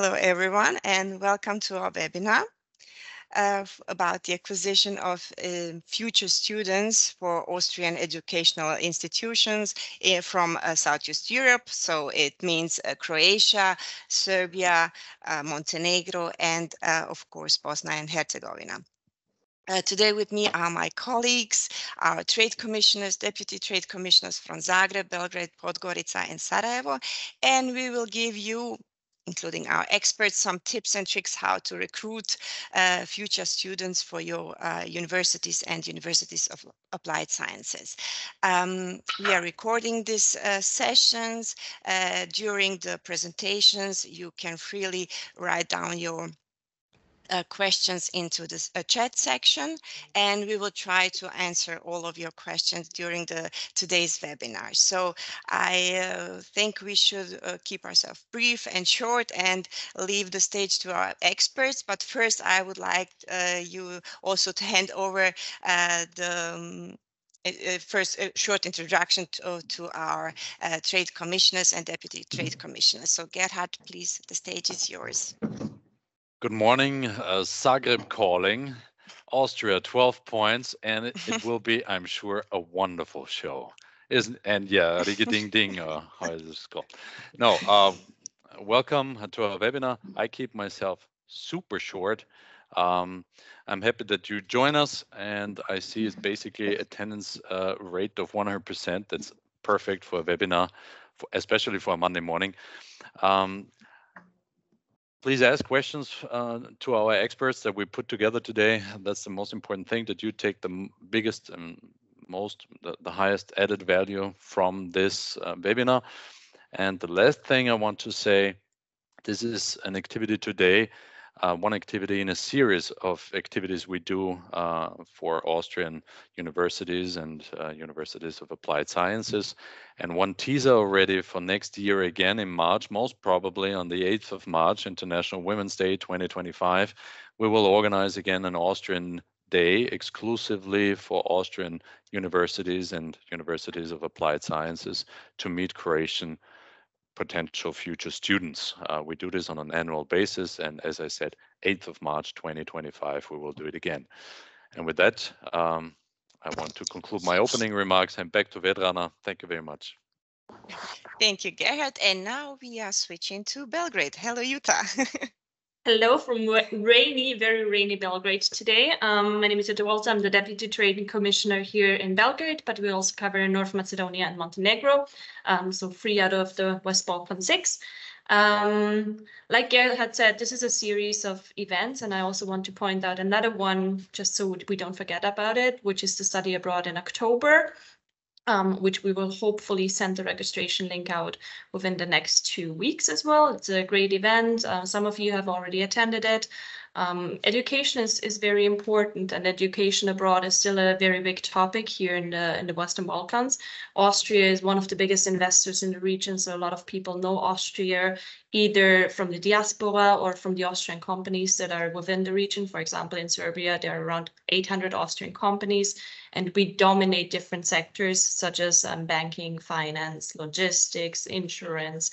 Hello, everyone, and welcome to our webinar about the acquisition of future students for Austrian educational institutions from Southeast Europe. So it means Croatia, Serbia, Montenegro, and of course, Bosnia and Herzegowina. Today with me are my colleagues, our trade commissioners, deputy trade commissioners from Zagreb, Belgrade, Podgorica, and Sarajevo, and we will give you, including our experts, some tips and tricks how to recruit future students for your universities and universities of applied sciences. We are recording these sessions. During the presentations, you can freely write down your questions into this chat section, and we will try to answer all of your questions during today's webinar. So I think we should keep ourselves brief and short and leave the stage to our experts. But first, I would like you also to hand over first a short introduction to our trade commissioners and deputy trade commissioners. So Gerhard, please, the stage is yours. Good morning, Zagreb calling, Austria 12 points, and it will be, I'm sure, a wonderful show. And yeah, ding ding, how is this called? No, welcome to our webinar. I keep myself super short. I'm happy that you join us, and I see it's basically attendance rate of 100%. That's perfect for a webinar, especially for a Monday morning. Please ask questions to our experts that we put together today. That's the most important thing, that you take the biggest and the highest added value from this webinar. And the last thing I want to say, this is an activity today, one activity in a series of activities we do for Austrian universities and universities of applied sciences. And one teaser already for next year, again in March, most probably on the 8th of March, International Women's Day 2025, we will organize again an Austrian Day exclusively for Austrian universities and universities of applied sciences to meet Croatian potential future students. We do this on an annual basis, and as I said, 8th of March 2025, we will do it again. And with that, I want to conclude my opening remarks and back to Vedrana. Thank you very much. Thank you, Gerhard. And now we are switching to Belgrade. Hello, Jutta. Hello from rainy, very rainy Belgrade today. My name is Jutta Walter. I'm the Deputy Trade Commissioner here in Belgrade, but we also cover North Macedonia and Montenegro, so 3 out of the West Balkan 6. Like Gerhard had said, this is a series of events, and I also want to point out another one, just so we don't forget about it, which is the study abroad in October. Which we will hopefully send the registration link out within the next 2 weeks as well. It's a great event. Some of you have already attended it. Education is very important, and education abroad is still a very big topic here in the Western Balkans. Austria is one of the biggest investors in the region, so a lot of people know Austria either from the diaspora or from the Austrian companies that are within the region. For example, in Serbia, there are around 800 Austrian companies, and we dominate different sectors such as banking, finance, logistics, insurance.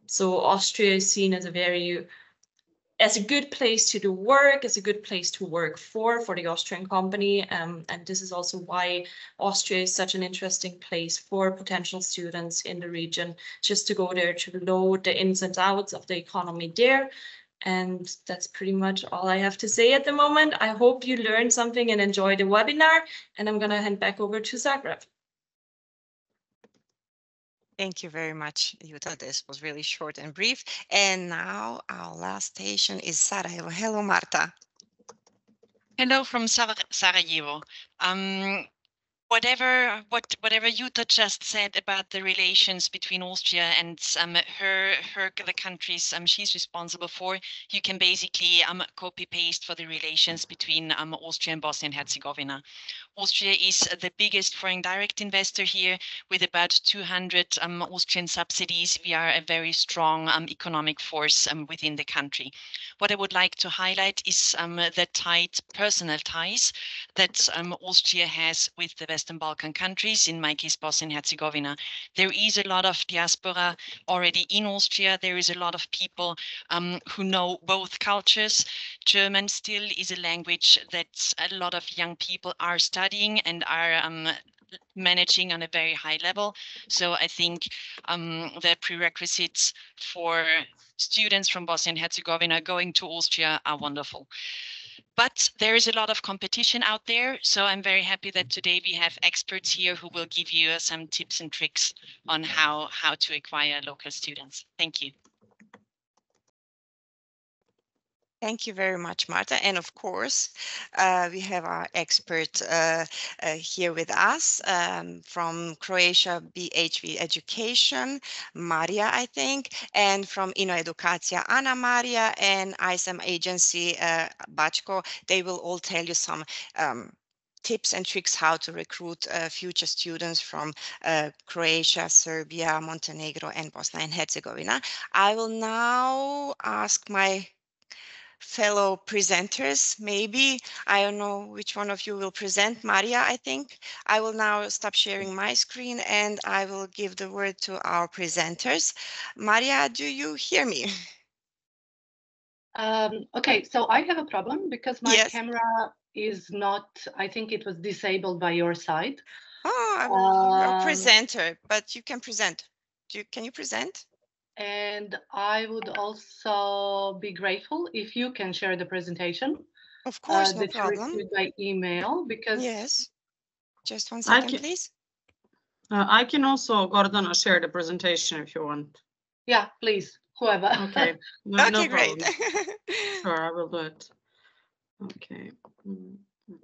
So Austria is seen as a good place to do work, as a good place to work for the Austrian company. And this is also why Austria is such an interesting place for potential students in the region, just to go there to know the ins and outs of the economy there. And that's pretty much all I have to say at the moment. I hope you learned something and enjoyed the webinar, and I'm going to hand back over to Zagreb. Thank you very much, Jutta. This was really short and brief. And now our last station is Sarajevo. Hello, Marta. Hello from Sarajevo. Whatever Jutta just said about the relations between Austria and the countries she's responsible for, you can basically copy paste for the relations between Austria and Bosnia and Herzegovina. Austria is the biggest foreign direct investor here with about 200 Austrian subsidies. We are a very strong economic force within the country. What I would like to highlight is the tight personal ties that Austria has with the Western Balkan countries, in my case, Bosnia and Herzegovina. There is a lot of diaspora already in Austria. There is a lot of people who know both cultures. German still is a language that a lot of young people are studying and are managing on a very high level. So I think the prerequisites for students from Bosnia and Herzegovina going to Austria are wonderful. But there is a lot of competition out there. So I'm very happy that today we have experts here who will give you some tips and tricks on how to acquire local students. Thank you. Thank you very much, Marta. And of course, we have our expert here with us from Croatia BHV Education, Maria, I think, and from Edukacija, Ana Maria, and ISM agency, Bachko. They will all tell you some tips and tricks how to recruit future students from Croatia, Serbia, Montenegro, and Bosnia and Herzegovina. I will now ask my fellow presenters, maybe. I don't know which one of you will present. Maria, I think. I will now stop sharing my screen and I will give the word to our presenters. Maria, do you hear me? Okay, so I have a problem because my Yes. camera is not, I think it was disabled by your side. Oh, I'm a presenter, but you can present. Can you present? And I would also be grateful if you can share the presentation. Of course, no that problem. you received by email, because Yes. Just one second, please. I can also, Gordana, share the presentation if you want. Yeah, please, whoever. Okay. Okay, No great. Sure, I will do it. Okay.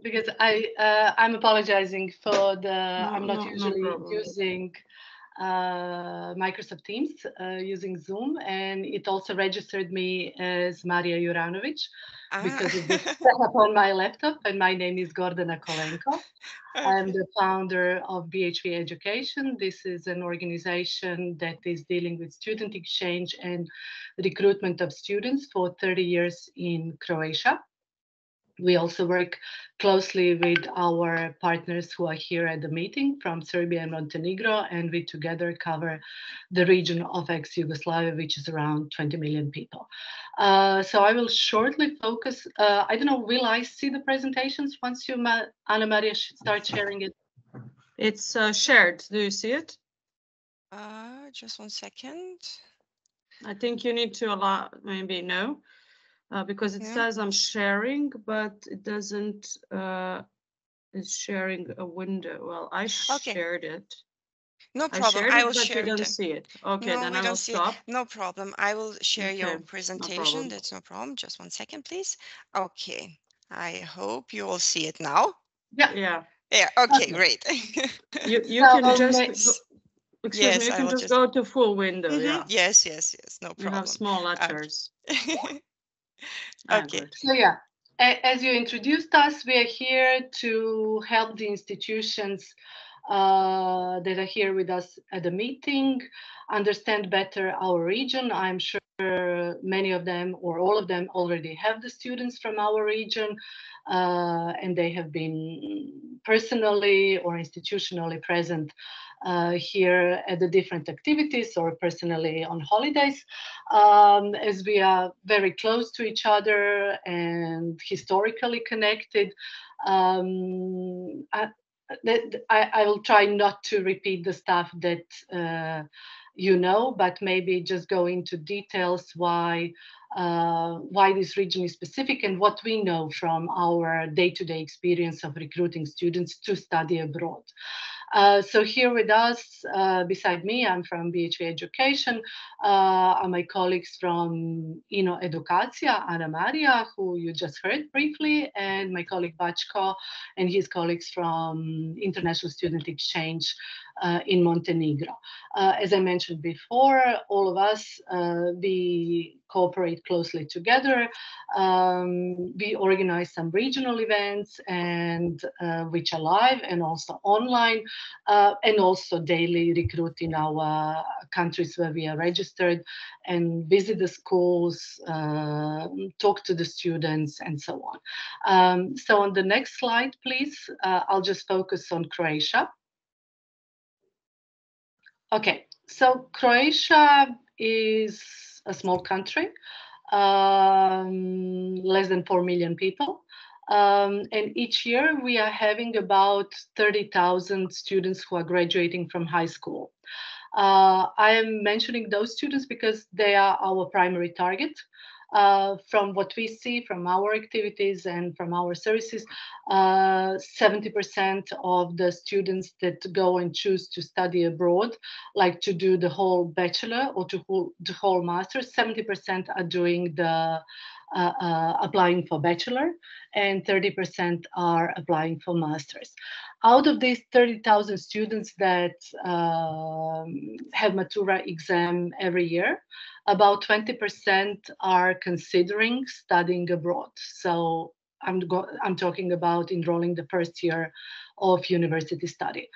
Because I'm apologizing for the, I'm not usually using Microsoft Teams, using Zoom, and it also registered me as Maria Juranovic because of the setup on my laptop, and my name is Gordana Kolenko. Okay. I'm the founder of BHV Education. This is an organization that is dealing with student exchange and recruitment of students for 30 years in Croatia. We also work closely with our partners who are here at the meeting from Serbia and Montenegro, and we together cover the region of ex-Yugoslavia, which is around 20 million people. So I will shortly focus, I don't know, will I see the presentations once you, Ana Maria, start sharing it? It's shared. Do you see it? Just one second. I think you need to allow, maybe no. Because it says I'm sharing, but it doesn't, it's sharing a window. Well, I shared it. No problem. I will but share you it. don't see it. Okay, No, then we I will don't see stop. it. No problem. I will share your Okay, presentation. no That's no problem. Just one second, please. Okay. I hope you all see it now. Yeah. Yeah. Okay, great. You can just Yes, you I can will just go to full window. Yeah. Yes, no problem. You have small letters. Okay. So yeah, as you introduced us, we are here to help the institutions that are here with us at the meeting understand better our region. I'm sure many of them or all of them already have the students from our region, and they have been personally or institutionally present here at the different activities or personally on holidays. As we are very close to each other and historically connected, I will try not to repeat the stuff that you know, but maybe just go into details why this region is specific and what we know from our day-to-day experience of recruiting students to study abroad. So here with us, beside me, I'm from BHV Education, are my colleagues from Edukacija, Ana Maria, who you just heard briefly, and my colleague Bachko and his colleagues from International Student Exchange, in Montenegro. As I mentioned before, all of us, we cooperate closely together. We organize some regional events and which are live and also online, and also daily recruit in our countries where we are registered and visit the schools, talk to the students and so on. So on the next slide, please, I'll just focus on Croatia. Okay, so Croatia is a small country, less than 4 million people. And each year we are having about 30,000 students who are graduating from high school. I am mentioning those students because they are our primary target. From what we see from our activities and from our services, 70% of the students that go and choose to study abroad, like to do the whole bachelor or to the whole master, 70% are doing the applying for bachelor and 30% are applying for masters. Out of these 30,000 students that have Matura exam every year, about 20% are considering studying abroad. So I'm talking about enrolling the first year of university study.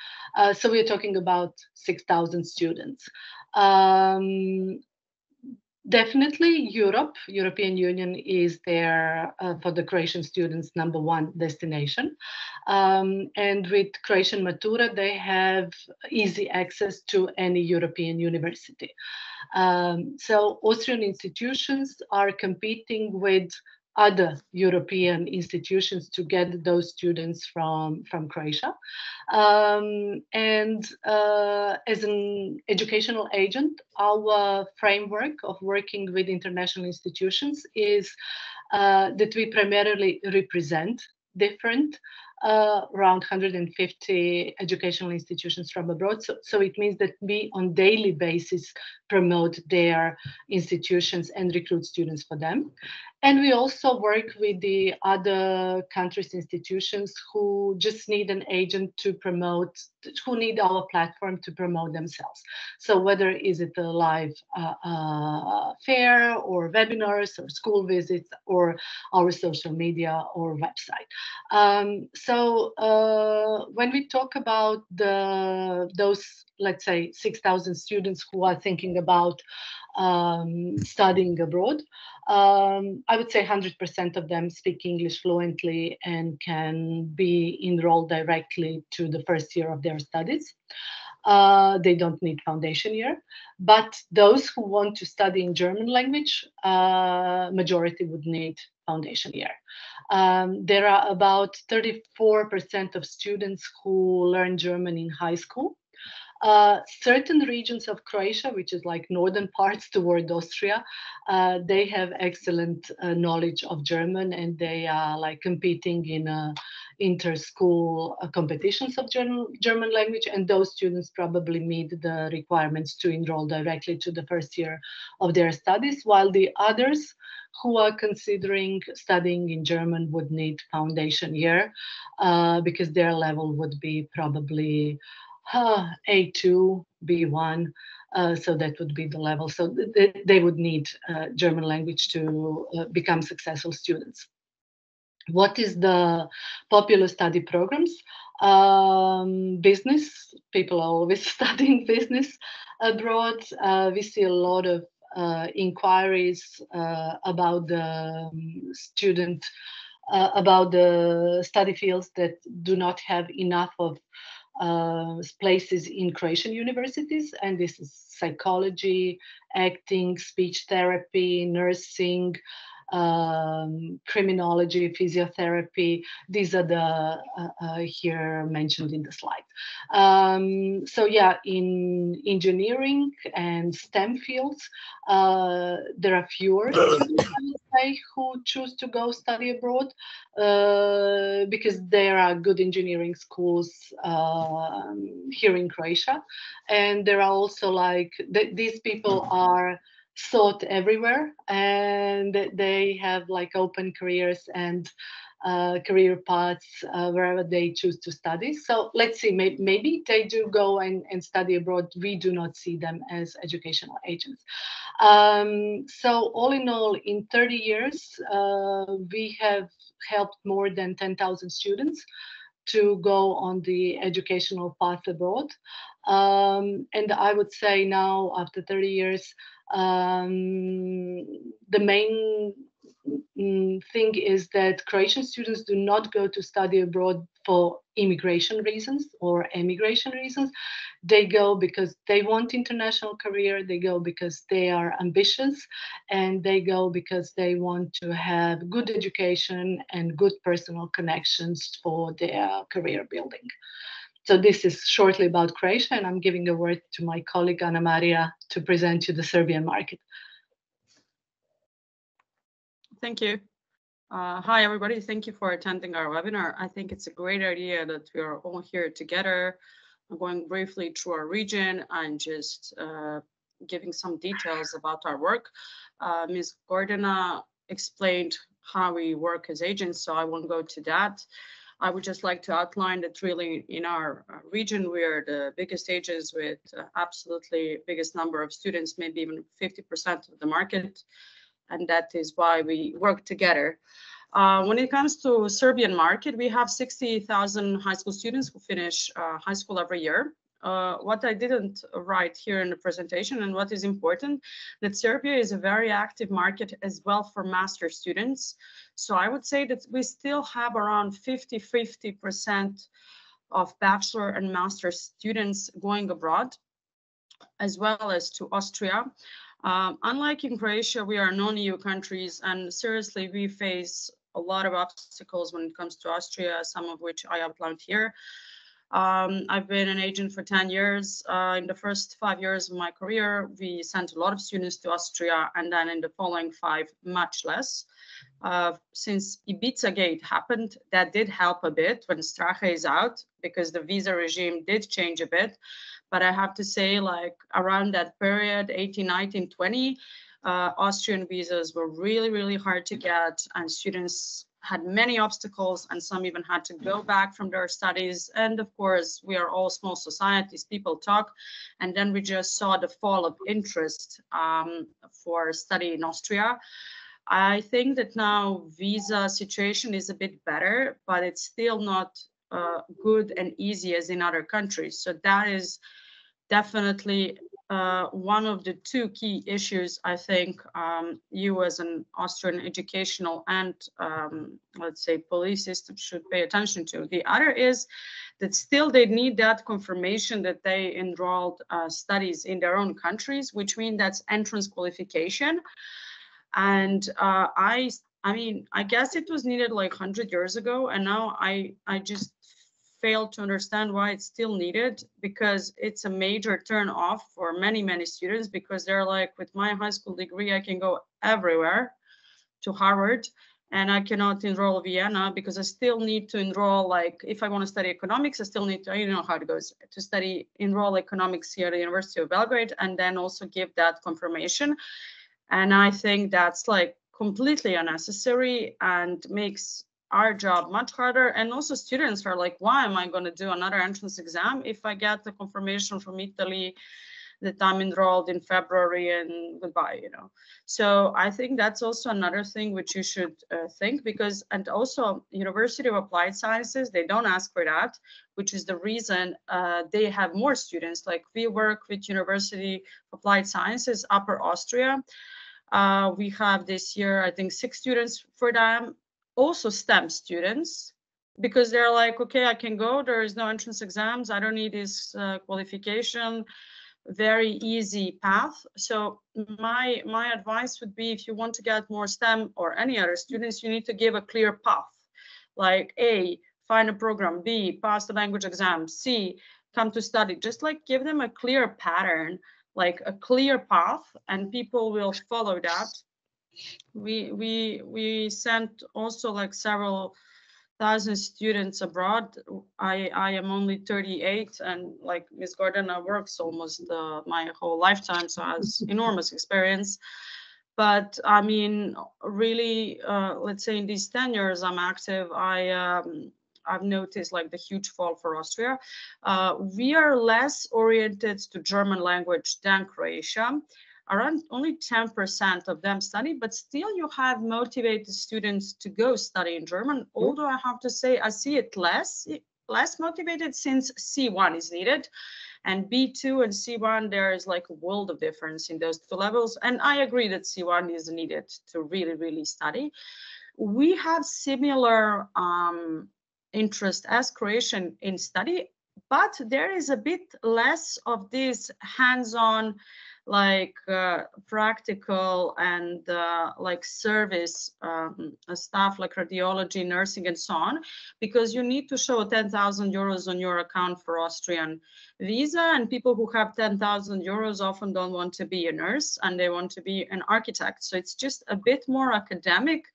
So we're talking about 6,000 students. Definitely European Union is there for the Croatian students' #1 destination. And with Croatian Matura, they have easy access to any European university. So Austrian institutions are competing with other European institutions to get those students from Croatia. And as an educational agent, our framework of working with international institutions is that we primarily represent different around 150 educational institutions from abroad. So it means that we on daily basis promote their institutions and recruit students for them. And we also work with the other countries' institutions who just need an agent to promote, who need our platform to promote themselves. So whether is it a live fair or webinars or school visits or our social media or website. So when we talk about those, let's say, 6,000 students who are thinking about studying abroad, I would say 100% of them speak English fluently and can be enrolled directly to the first year of their studies. They don't need foundation year, but those who want to study in German language, majority would need foundation year. There are about 34% of students who learn German in high school. Certain regions of Croatia, which is like northern parts toward Austria, they have excellent knowledge of German, and they are like competing in inter-school competitions of German language, and those students probably meet the requirements to enroll directly to the first year of their studies, while the others who are considering studying in German would need foundation year because their level would be probably A2, B1, so that would be the level. So they would need German language to become successful students. What is the popular study programs? Business, people are always studying business abroad. We see a lot of inquiries about the student, about the study fields that do not have enough of places in Croatian universities, and this is psychology, acting, speech therapy, nursing, criminology, physiotherapy. These are the here mentioned in the slide. So yeah, in engineering and STEM fields, there are fewer students, I would say, who choose to go study abroad because there are good engineering schools here in Croatia, and there are also like these people are sought everywhere, and they have like open careers and career paths wherever they choose to study. So let's see, maybe they do go and study abroad. We do not see them as educational agents. So all in all, in 30 years, we have helped more than 10,000 students to go on the educational path abroad. And I would say now, after 30 years, the main thing is that Croatian students do not go to study abroad for immigration reasons or emigration reasons. They go because they want international career, they go because they are ambitious, and they go because they want to have good education and good personal connections for their career building. So this is shortly about Croatia, and I'm giving the word to my colleague Ana Maria to present you the Serbian market. Thank you. Hi, everybody. Thank you for attending our webinar. I think it's a great idea that we are all here together. I'm going briefly through our region and just giving some details about our work. Ms. Gordana explained how we work as agents, so I won't go to that. I would just like to outline that really in our region, we are the biggest agents with absolutely biggest number of students, maybe even 50% of the market. And that is why we work together. When it comes to Serbian market, we have 60,000 high school students who finish high school every year. What I didn't write here in the presentation and what is important, that Serbia is a very active market as well for master students. So I would say that we still have around 50% of bachelor and master students going abroad, as well as to Austria. Unlike in Croatia, we are non-EU countries, and seriously, we face a lot of obstacles when it comes to Austria, some of which I outlined here. I've been an agent for 10 years. In the first 5 years of my career, we sent a lot of students to Austria, and then in the following 5, much less. Since Ibiza Gate happened, that did help a bit when Strache is out, because the visa regime did change a bit. But I have to say, like around that period, 18, 19, 20, Austrian visas were really, really hard to get, and students had many obstacles, and some even had to go back from their studies. And of course, we are all small societies, people talk, and then we just saw the fall of interest for study in Austria. I think that now visa situation is a bit better, but it's still not good and easy as in other countries. So that is definitely one of the 2 key issues I think you as an Austrian educational and let's say police system should pay attention to. The other is that still they need that confirmation that they enrolled studies in their own countries, which means that's entrance qualification. And I mean, I guess it was needed like 100 years ago, and now I just fail to understand why it's still needed, because it's a major turn off for many students, because they're like, with my high school degree, I can go everywhere to Harvard, and I cannot enroll Vienna because I still need to enroll, like if I want to study economics, I still need to, you know how it goes, to enroll economics here at the University of Belgrade, and then also give that confirmation. And I think that's like completely unnecessary and makes our job much harder. And also students are like, why am I going to do another entrance exam if I get the confirmation from Italy that I'm enrolled in February and goodbye, you know? So I think that's also another thing which you should think, because, and also University of Applied Sciences, they don't ask for that, which is the reason they have more students. Like we work with University of Applied Sciences, Upper Austria. We have this year, I think 6 students for them, also STEM students, because they're like, okay, I can go, there is no entrance exams, I don't need this qualification, very easy path. So my advice would be, if you want to get more STEM or any other students, you need to give a clear path, like A, find a program, B, pass the language exam, C, come to study. Just like give them a clear pattern, like a clear path, and people will follow that. We sent also like several thousand students abroad. I am only 38, and like Ms. Gordana works almost my whole lifetime, so has enormous experience. But I mean, really, let's say in these 10 years I'm active, I've noticed like the huge fall for Austria. We are less oriented to German language than Croatia. Around only 10% of them study, but still you have motivated students to go study in German. Although I have to say, I see it less motivated since C1 is needed. And B2 and C1, there is like a world of difference in those two levels. And I agree that C1 is needed to really, really study. We have similar interest as Croatian in study, but there is a bit less of this hands-on, like practical and like service stuff like radiology, nursing, and so on, because you need to show 10,000 euros on your account for Austrian visa, and people who have 10,000 euros often don't want to be a nurse and they want to be an architect. So it's just a bit more academic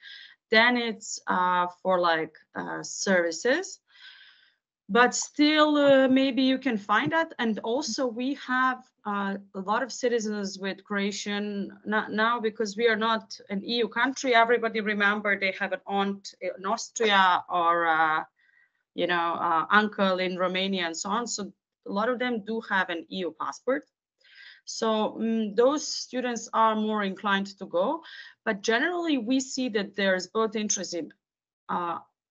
than it's for like services. But still, maybe you can find that. And also we have a lot of citizens with Croatian now, because we are not an EU country. Everybody remember they have an aunt in Austria or, you know, uncle in Romania and so on. So a lot of them do have an EU passport. So those students are more inclined to go. But generally, we see that there's both interest in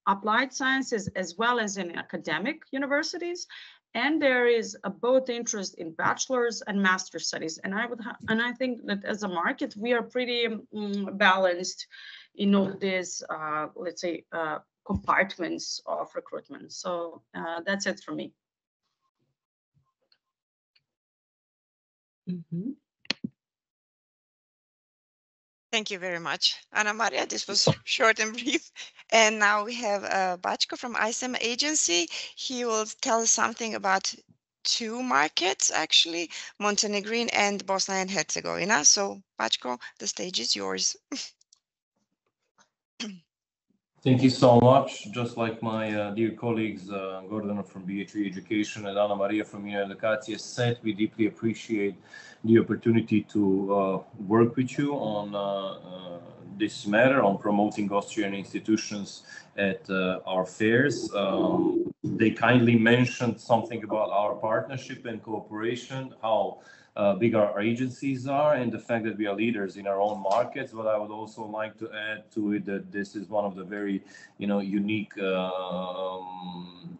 applied sciences as well as in academic universities, and there is both interest in bachelor's and master studies. And I think that as a market we are pretty balanced in all these let's say compartments of recruitment. So that's it for me. Mm-hmm. Thank you very much, Anna Maria. This was short and brief. And now we have Bachko from ISEM agency. He will tell us something about two markets, actually, Montenegrin and Bosnia and Herzegovina. So, Bachko, the stage is yours. Thank you so much. Just like my dear colleagues, Gordana from BHE Education and Anna Maria from Educație said, we deeply appreciate the opportunity to work with you on this matter, on promoting Austrian institutions at our fairs. They kindly mentioned something about our partnership and cooperation, how big our agencies are, and the fact that we are leaders in our own markets. But I would also like to add to it that this is one of the very, unique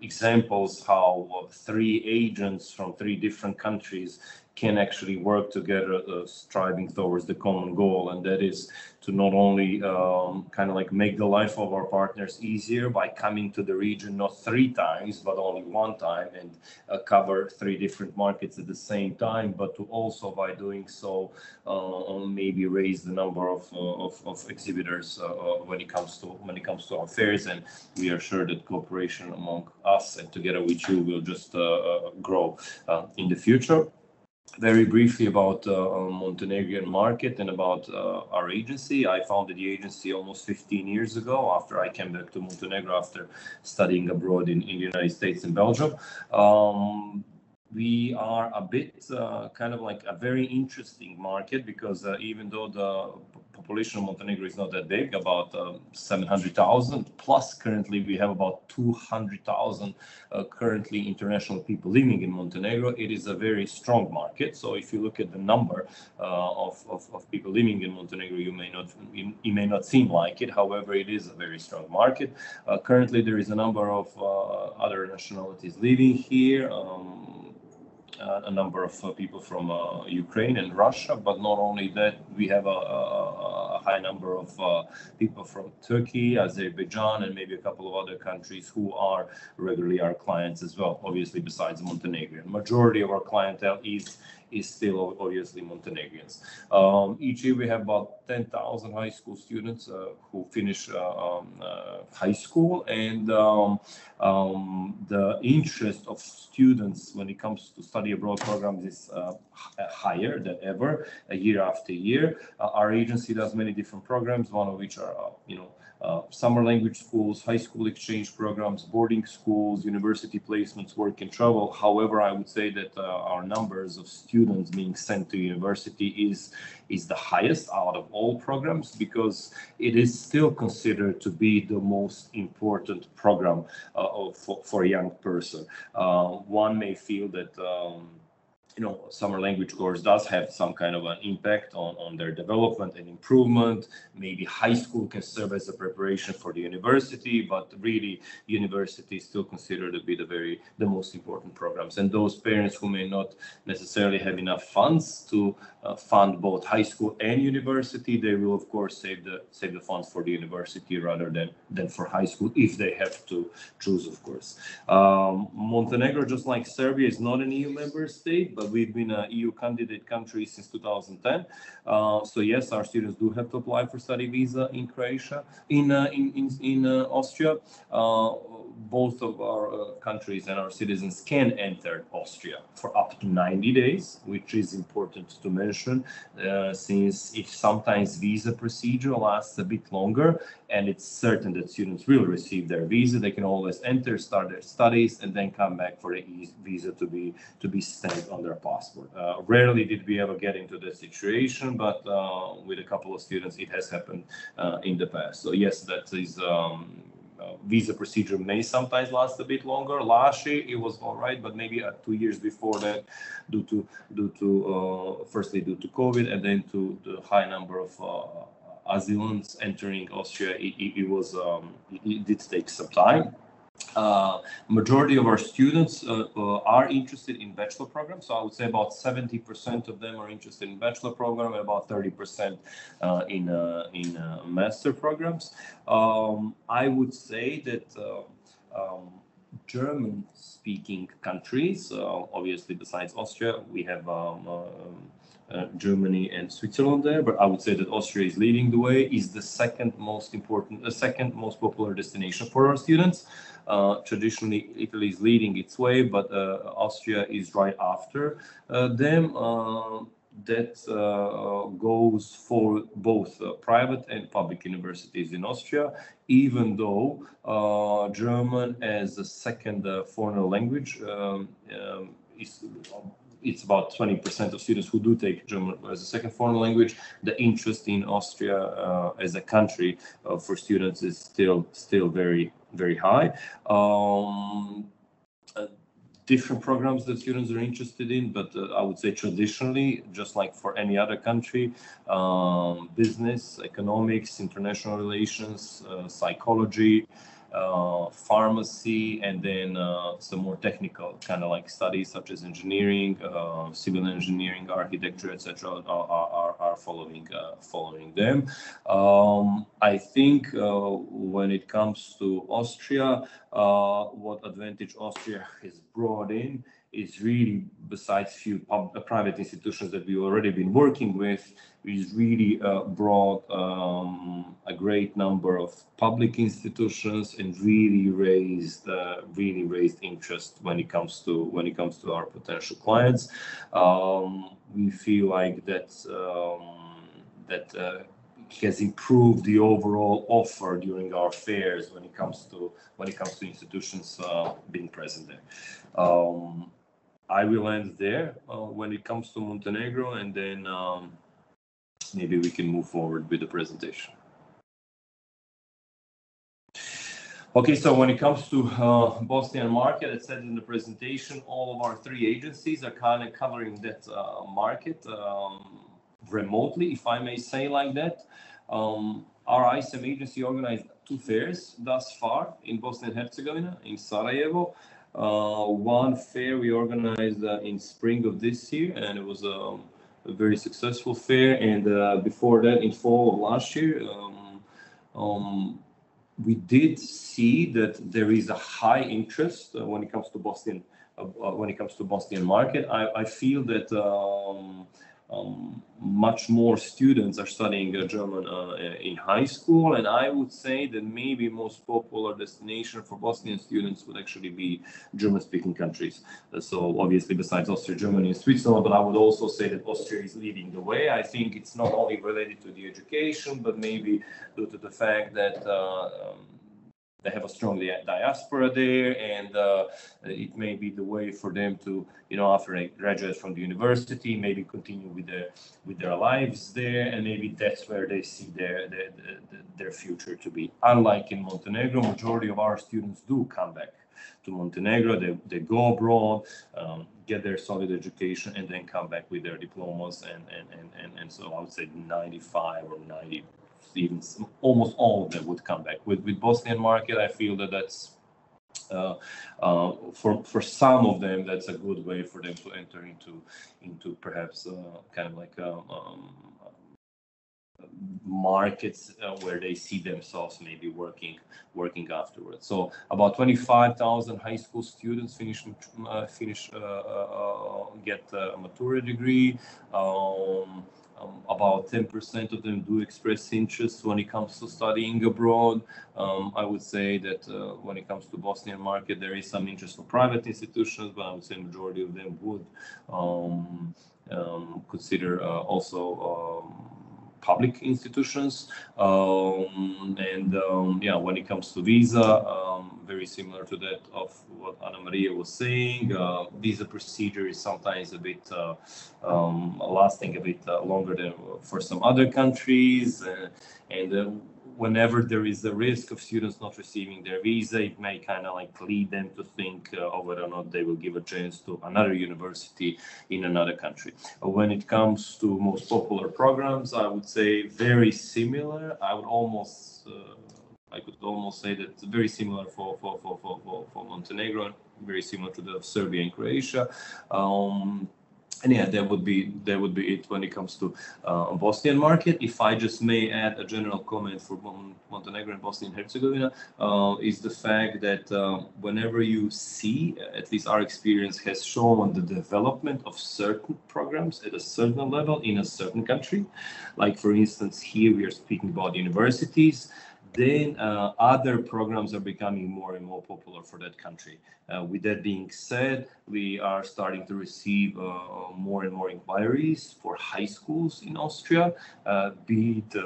examples how three agents from three different countries can actually work together, striving towards the common goal, and that is to not only kind of like make the life of our partners easier by coming to the region not 3 times but only 1 time and cover 3 different markets at the same time, but to also by doing so maybe raise the number of exhibitors when it comes to our fairs. And we are sure that cooperation among us and together with you will just grow in the future. Very briefly about Montenegrin market and about our agency. I founded the agency almost 15 years ago after I came back to Montenegro after studying abroad in the United States and Belgium. We are a bit kind of like a very interesting market because even though the population of Montenegro is not that big, about 700,000 plus, currently we have about 200,000 currently international people living in Montenegro. It is a very strong market. So if you look at the number of people living in Montenegro, you may not seem like it. However, it is a very strong market. Currently there is a number of other nationalities living here. A number of people from Ukraine and Russia, but not only that, we have a high number of people from Turkey, Azerbaijan, and maybe a couple of other countries who are regularly our clients as well, obviously besides Montenegro. Majority of our clientele is still obviously Montenegrins. Each year we have about 10,000 high school students who finish high school, and the interest of students when it comes to study abroad programs is higher than ever, year after year. Our agency does many different programs, one of which are summer language schools, high school exchange programs, boarding schools, university placements, work and travel. However, I would say that our numbers of students students being sent to university is the highest out of all programs, because it is still considered to be the most important program for a young person. One may feel that summer language course does have some kind of an impact on their development and improvement. Maybe high school can serve as a preparation for the university, but really university is still considered to be the most important programs. And those parents who may not necessarily have enough funds to fund both high school and university, they will of course save the funds for the university rather than for high school, if they have to choose, of course. Montenegro, just like Serbia, is not an EU member state, but we've been an EU candidate country since 2010. So yes, our students do have to apply for study visa in Croatia, in Austria. Both of our countries and our citizens can enter Austria for up to 90 days, which is important to mention, since if sometimes visa procedure lasts a bit longer, and it's certain that students will receive their visa, they can always enter, start their studies, and then come back for the visa to be stamped on their passport. Rarely did we ever get into this situation, but with a couple of students, it has happened in the past. So yes, that is. Visa procedure may sometimes last a bit longer. Last year it was all right, but maybe 2 years before that, firstly due to COVID, and then to the high number of asylants entering Austria, it did take some time. Majority of our students are interested in bachelor programs, so I would say about 70% of them are interested in bachelor program, and about 30% in master programs. I would say that German-speaking countries, obviously besides Austria, we have Germany and Switzerland there, but I would say that Austria is leading the way, is the second most popular destination for our students. Traditionally, Italy is leading its way, but Austria is right after them. That goes for both private and public universities in Austria, even though German as a second foreign language it's about 20% of students who do take German as a second foreign language. The interest in Austria as a country for students is still very, very high. Different programs that students are interested in, but I would say traditionally, just like for any other country, business, economics, international relations, psychology, pharmacy, and then some more technical kind of like studies such as engineering, civil engineering, architecture, etc. are following them. I think when it comes to Austria, what advantage Austria has brought in is really, besides few private institutions that we've already been working with, is really brought a great number of public institutions and really raised interest when it comes to our potential clients. We feel like that has improved the overall offer during our fairs when it comes to institutions being present there. I will end there when it comes to Montenegro, and then maybe we can move forward with the presentation. Okay, so when it comes to Bosnian market, as said in the presentation, all of our 3 agencies are kind of covering that market remotely, if I may say like that. Our ISM agency organized 2 fairs thus far in Bosnia and Herzegovina, in Sarajevo. One fair we organized in spring of this year, and it was a very successful fair. And before that, in fall of last year, we did see that there is a high interest when it comes to Bosnian market. I feel that much more students are studying German in high school, and I would say that maybe most popular destination for Bosnian students would actually be German-speaking countries. So obviously besides Austria, Germany and Switzerland, but I would also say that Austria is leading the way. I think it's not only related to the education, but maybe due to the fact that they have a strong diaspora there, and it may be the way for them to, after they graduate from the university, maybe continue with their lives there, and maybe that's where they see their future to be. Unlike in Montenegro, majority of our students do come back to Montenegro. They go abroad, get their solid education, and then come back with their diplomas, and so I would say 95 or 90, even almost all of them would come back. With Bosnian market, I feel that's for some of them, that's a good way for them to enter into perhaps kind of like markets where they see themselves maybe working afterwards. So about 25,000 high school students get a maturity degree. About 10% of them do express interest when it comes to studying abroad. I would say that when it comes to Bosnian market, there is some interest for private institutions, but I would say majority of them would consider also public institutions. When it comes to visa, very similar to that of what Anna Maria was saying, visa procedure is sometimes a bit lasting a bit longer than for some other countries, and whenever there is a risk of students not receiving their visa, it may kind of like lead them to think whether or not they will give a chance to another university in another country. When it comes to most popular programs, I would say very similar. I could almost say that it's very similar for Montenegro, very similar to the of Serbia and Croatia. And yeah, that would be it when it comes to Bosnian market. If I just may add a general comment for Montenegro and Bosnia and Herzegovina, is the fact that whenever you see, at least our experience has shown the development of certain programs at a certain level in a certain country, like for instance here we are speaking about universities, then other programs are becoming more and more popular for that country. With that being said, we are starting to receive more and more inquiries for high schools in Austria, be it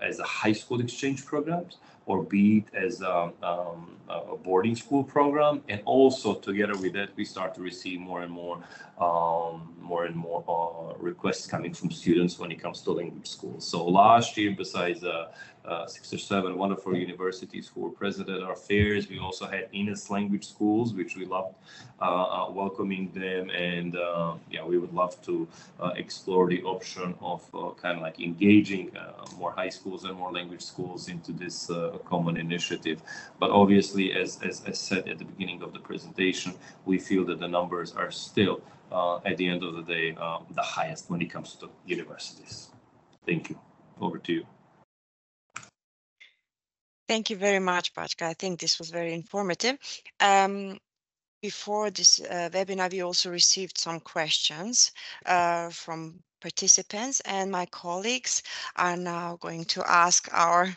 as a high school exchange programs, or be it as a boarding school program. And also together with that, we start to receive more and more requests coming from students when it comes to language schools. So last year, besides 6 or 7 wonderful universities who were present at our fairs, we also had Ines language schools, which we loved welcoming them, and we would love to explore the option of kind of like engaging more high schools and more language schools into this common initiative. But obviously, as said at the beginning of the presentation, we feel that the numbers are still at the end of the day the highest when it comes to universities. Thank you. Over to you. Thank you very much, Pačka. I think this was very informative. Before this webinar, we also received some questions from participants, and my colleagues are now going to ask our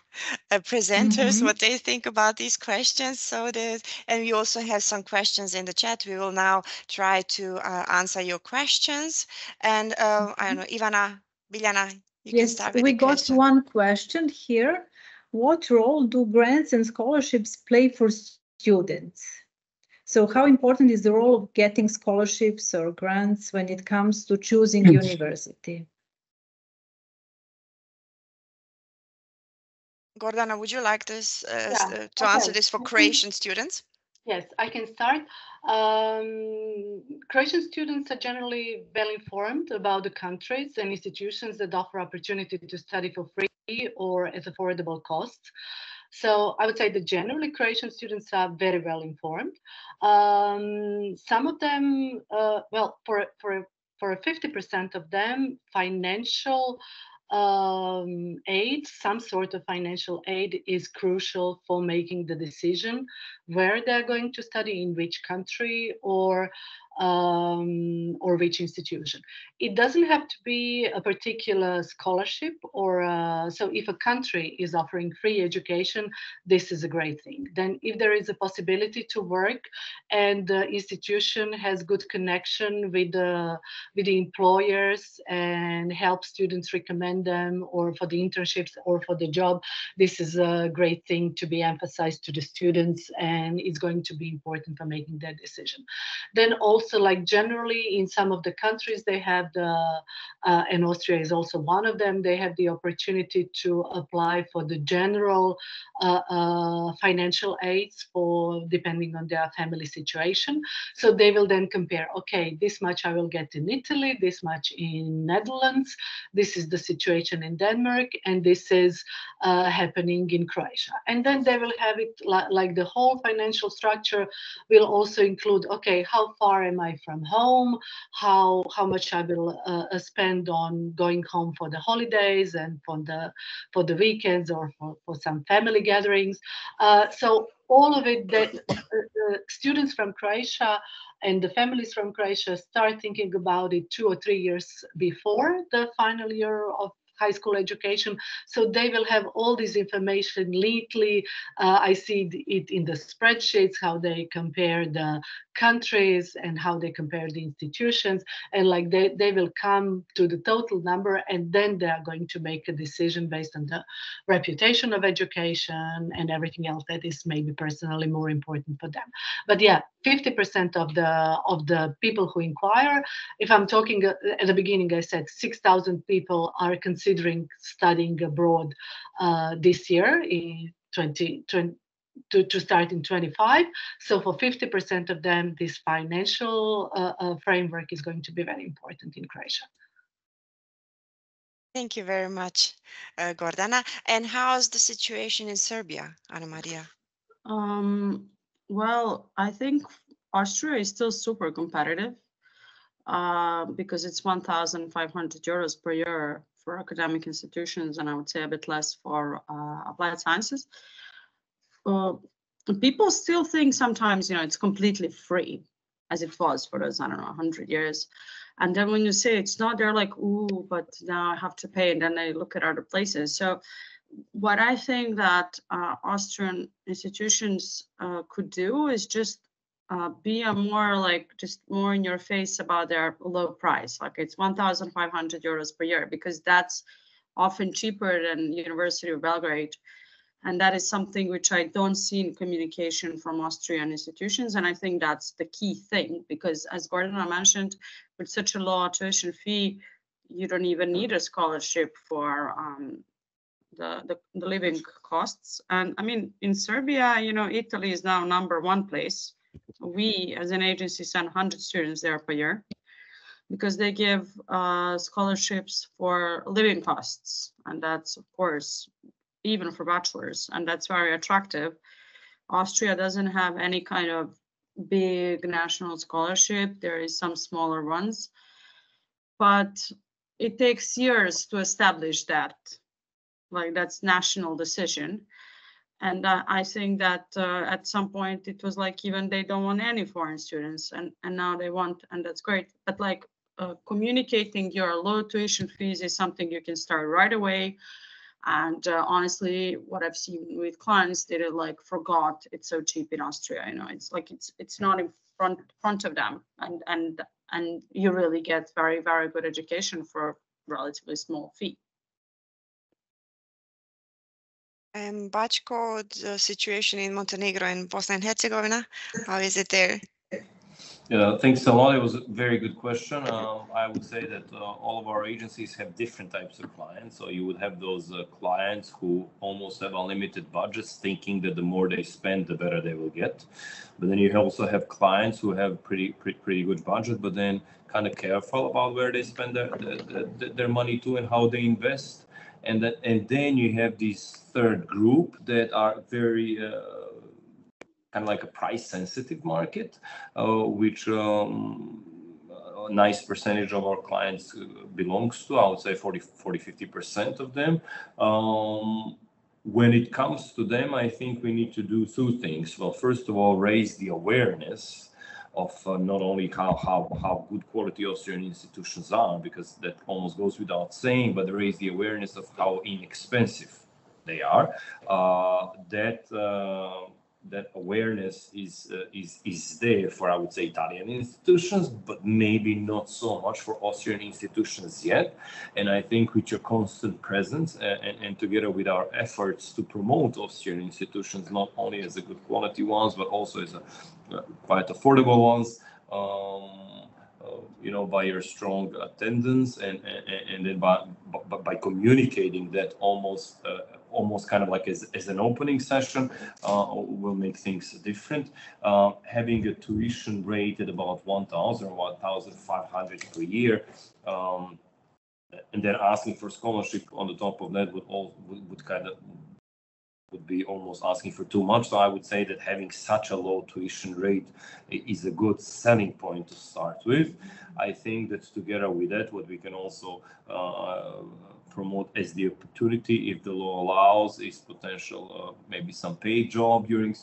presenters what they think about these questions. And we also have some questions in the chat. We will now try to answer your questions. And I don't know, Ivana, Biljana, you can start with the question. We got one question here. What role do grants and scholarships play for students? So how important is the role of getting scholarships or grants when it comes to choosing university? Gordana, would you like this to answer this for Croatian students? Yes, I can start. Croatian students are generally well informed about the countries and institutions that offer opportunity to study for free or at affordable costs. So I would say that generally Croatian students are very well informed. Some of them, for 50% of them, financial aid, some sort of financial aid is crucial for making the decision where they're going to study, in which country, or or which institution. It doesn't have to be a particular scholarship, or so if a country is offering free education, this is a great thing. Then if there is a possibility to work and the institution has good connection with the employers and help students recommend them, or for the internships or for the job, this is a great thing to be emphasized to the students, and it's going to be important for making that decision. Then also, like generally in some of the countries, they have the, and Austria is also one of them, they have the opportunity to apply for the general financial aids for depending on their family situation. So they will then compare, okay, this much I will get in Italy, this much in Netherlands, this is the situation in Denmark, and this is happening in Croatia. And then they will have it like the whole financial structure will also include, okay, how far am I from home, how much I will spend on going home for the holidays and for the weekends, or for some family gatherings. So all of it, that the students from Croatia and the families from Croatia start thinking about it 2 or 3 years before the final year of high school education, so they will have all this information neatly. I see it in the spreadsheets, how they compare the countries and how they compare the institutions, and like they will come to the total number, and then they are going to make a decision based on the reputation of education and everything else that is maybe personally more important for them. But yeah, 50% of the people who inquire, if I'm talking at the beginning, I said 6,000 people are considering studying abroad this year in 2020 to start in 25. So for 50% of them, this financial framework is going to be very important in Croatia. Thank you very much, Gordana. And how's the situation in Serbia, Ana Maria? Well, I think Austria is still super competitive because it's 1,500 euros per year for academic institutions, and I would say a bit less for applied sciences. People still think sometimes, it's completely free, as it was for those, 100 years. And then when you say it's not, they're like, ooh, but now I have to pay. And then they look at other places. So what I think that Austrian institutions could do is just be just more in your face about their low price. Like it's 1,500 euros per year, because that's often cheaper than University of Belgrade. And that is something which I don't see in communication from Austrian institutions. And I think that's the key thing, because as Gordana mentioned, with such a low tuition fee, you don't even need a scholarship for the living costs. And I mean, in Serbia, Italy is now #1 place. We, as an agency, send 100 students there per year because they give scholarships for living costs. And that's, of course, even for bachelors, and that's very attractive. Austria doesn't have any kind of big national scholarship. There is some smaller ones, but it takes years to establish that. Like that's national decision. And I think that at some point it was like even they don't want any foreign students, and now they want, and that's great. But like communicating your low tuition fees is something you can start right away. And honestly, what I've seen with clients, they like forgot it's so cheap in Austria. It's like it's not in front of them, and you really get very, very good education for a relatively small fee. Bachko, the situation in Montenegro and Bosnia and Herzegovina, how is it there? Yeah, thanks a lot. It was a very good question. I would say that all of our agencies have different types of clients. So you would have those clients who almost have unlimited budgets, thinking that the more they spend, the better they will get. But then you also have clients who have pretty good budget, but then kind of careful about where they spend their money to and how they invest. And then you have this third group that are very kind of like a price-sensitive market, which a nice percentage of our clients belongs to. I would say 40-50% of them. When it comes to them, I think we need to do two things. Well, first of all, raise the awareness not only how good quality Austrian institutions are, because that almost goes without saying, but there is the awareness of how inexpensive they are. That awareness is there for, I would say, Italian institutions, but maybe not so much for Austrian institutions yet. And I think with your constant presence and together with our efforts to promote Austrian institutions, not only as a good quality ones, but also as a quite affordable ones, you know, by your strong attendance and then by communicating that almost kind of like as an opening session will make things different. Having a tuition rate at about 1,000 or 1,500 per year, and then asking for scholarship on the top of that would be almost asking for too much. So I would say that having such a low tuition rate is a good selling point to start with. I think that together with that, what we can also promote as the opportunity, if the law allows, is potential maybe some paid job during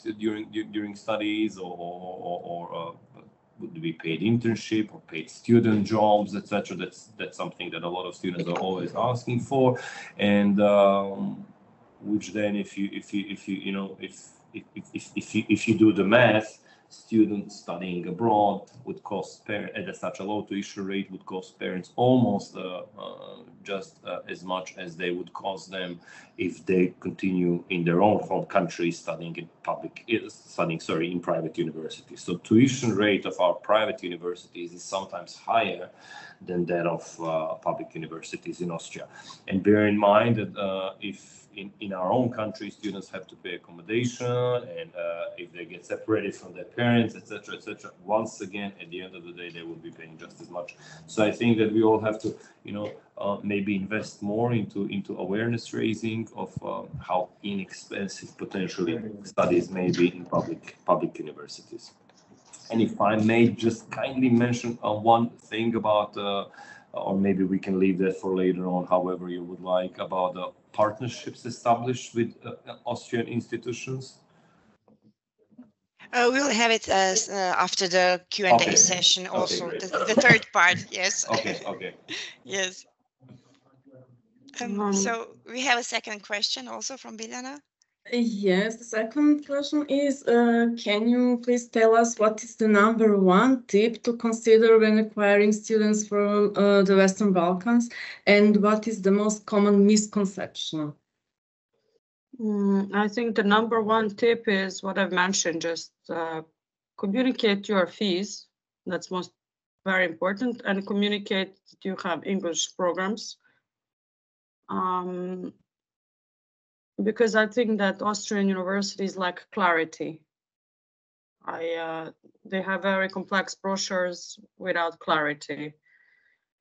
studies, or would be paid internship or paid student jobs, etc. That's something that a lot of students are always asking for, and which then, if you do the math, students studying abroad would cost at such a low tuition rate would cost parents almost just as much as they would cost them if they continue in their own home country studying in private universities. So tuition rate of our private universities is sometimes higher than that of public universities in Austria. And bear in mind that if in our own country, students have to pay accommodation, and if they get separated from their parents, etc., once again, at the end of the day, they will be paying just as much. So I think that we all have to, maybe invest more into awareness raising of how inexpensive potentially studies may be in public universities. And if I may just kindly mention one thing about, or maybe we can leave that for later on, however you would like, about the partnerships established with Austrian institutions. We'll have it after the Q&A session also, okay, the third part, yes. Okay. Yes. So we have a second question also from Biljana. Yes, the second question is, can you please tell us what is the #1 tip to consider when acquiring students from the Western Balkans, and what is the most common misconception? I think the #1 tip is what I've mentioned, just communicate your fees. That's very important, and communicate that you have English programs. Because I think that Austrian universities lack clarity. They have very complex brochures without clarity,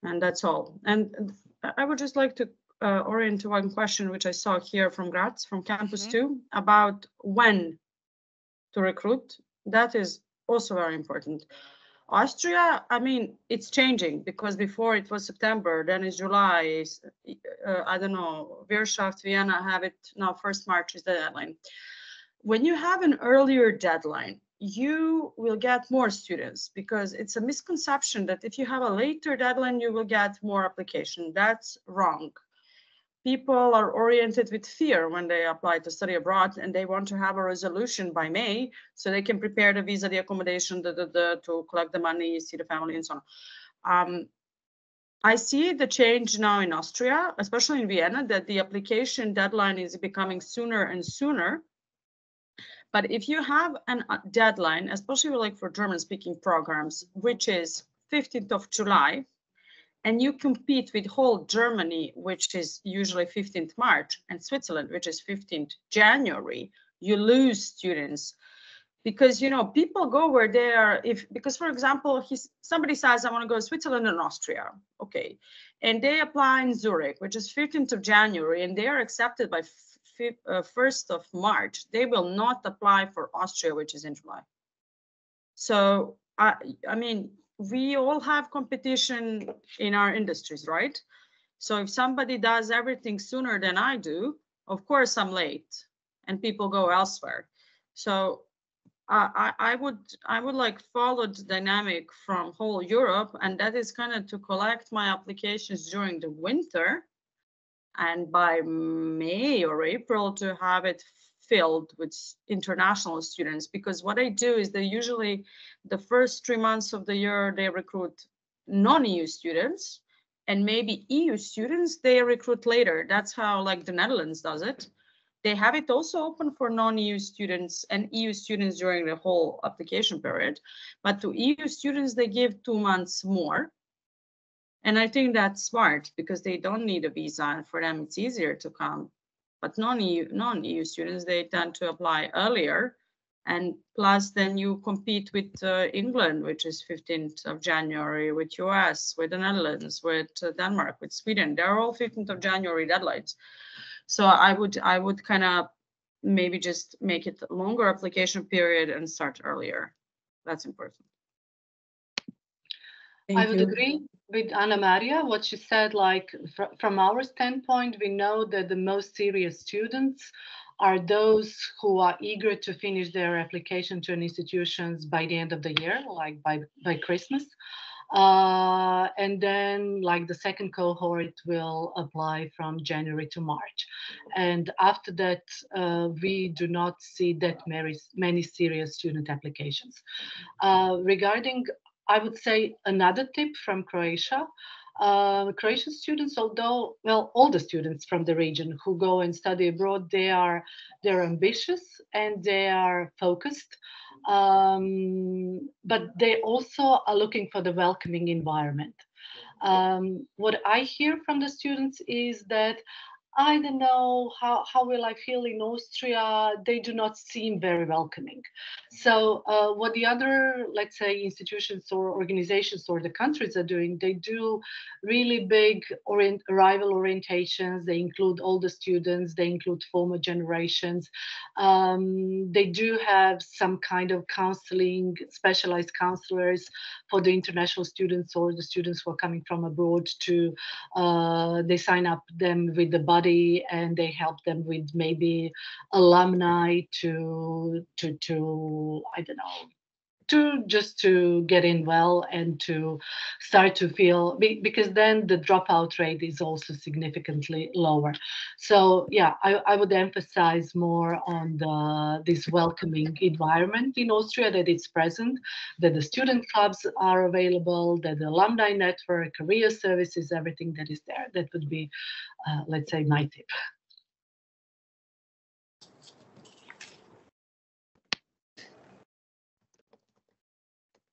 and that's all. And I would just like to orient to one question which I saw here from Graz, from Campus 2, about when to recruit. That is also very important. Austria, I mean, it's changing, because before it was September, then it's July, I don't know, Wirtschaft, Vienna have it now, 1st March is the deadline. When you have an earlier deadline, you will get more students, because it's a misconception that if you have a later deadline, you will get more application. That's wrong. People are oriented with fear when they apply to study abroad, and they want to have a resolution by May so they can prepare the visa, the accommodation, to collect the money, see the family, and so on. I see the change now in Austria, especially in Vienna, that the application deadline is becoming sooner and sooner. But if you have a deadline, especially like for German-speaking programs, which is 15th of July, and you compete with whole Germany, which is usually 15th March, and Switzerland, which is 15th January, you lose students. Because, people go where they are, because, for example, somebody says, I want to go to Switzerland and Austria, okay, and they apply in Zurich, which is 15th of January, and they are accepted by 1st of March. They will not apply for Austria, which is in July. So, I mean, we all have competition in our industries, right? So if somebody does everything sooner than I do, of course I'm late and people go elsewhere. So I would like follow the dynamic from whole Europe, and that is kind of to collect my applications during the winter, and by May or April to have it filled with international students. Because what I do is they usually, the first 3 months of the year, they recruit non-EU students, and maybe EU students they recruit later. That's how like the Netherlands does it. They have it also open for non-EU students and EU students during the whole application period. But to EU students, they give 2 months more. And I think that's smart because they don't need a visa, and for them it's easier to come. But non-EU students, they tend to apply earlier. And plus then you compete with England, which is 15th of January, with US, with the Netherlands, with Denmark, with Sweden. They're all 15th of January deadlines. So I would kind of maybe just make it a longer application period and start earlier. That's important. I would agree with Anna Maria, what she said, like from our standpoint, we know that the most serious students are those who are eager to finish their application to an institutions by the end of the year, like by Christmas. And then like the second cohort will apply from January to March. And after that, we do not see that many serious student applications. Regarding, I would say another tip from Croatia, Croatian students, although, well, all the students from the region who go and study abroad, they're ambitious and they are focused. But they also are looking for the welcoming environment. What I hear from the students is that I don't know how will I feel in Austria. They do not seem very welcoming. So what the other, let's say, institutions or organizations or the countries are doing, they do really big arrival orientations. They include all the students. They include former generations. They do have some kind of counseling, specialized counselors for the international students or the students who are coming from abroad to, they sign up them with the body and they help them with maybe alumni to I don't know, to get in well and to start to feel, because then the dropout rate is also significantly lower. So yeah, I would emphasize more on this welcoming environment in Austria, that it's present, that the student clubs are available, that the alumni network, career services, everything that is there. That would be, let's say, my tip.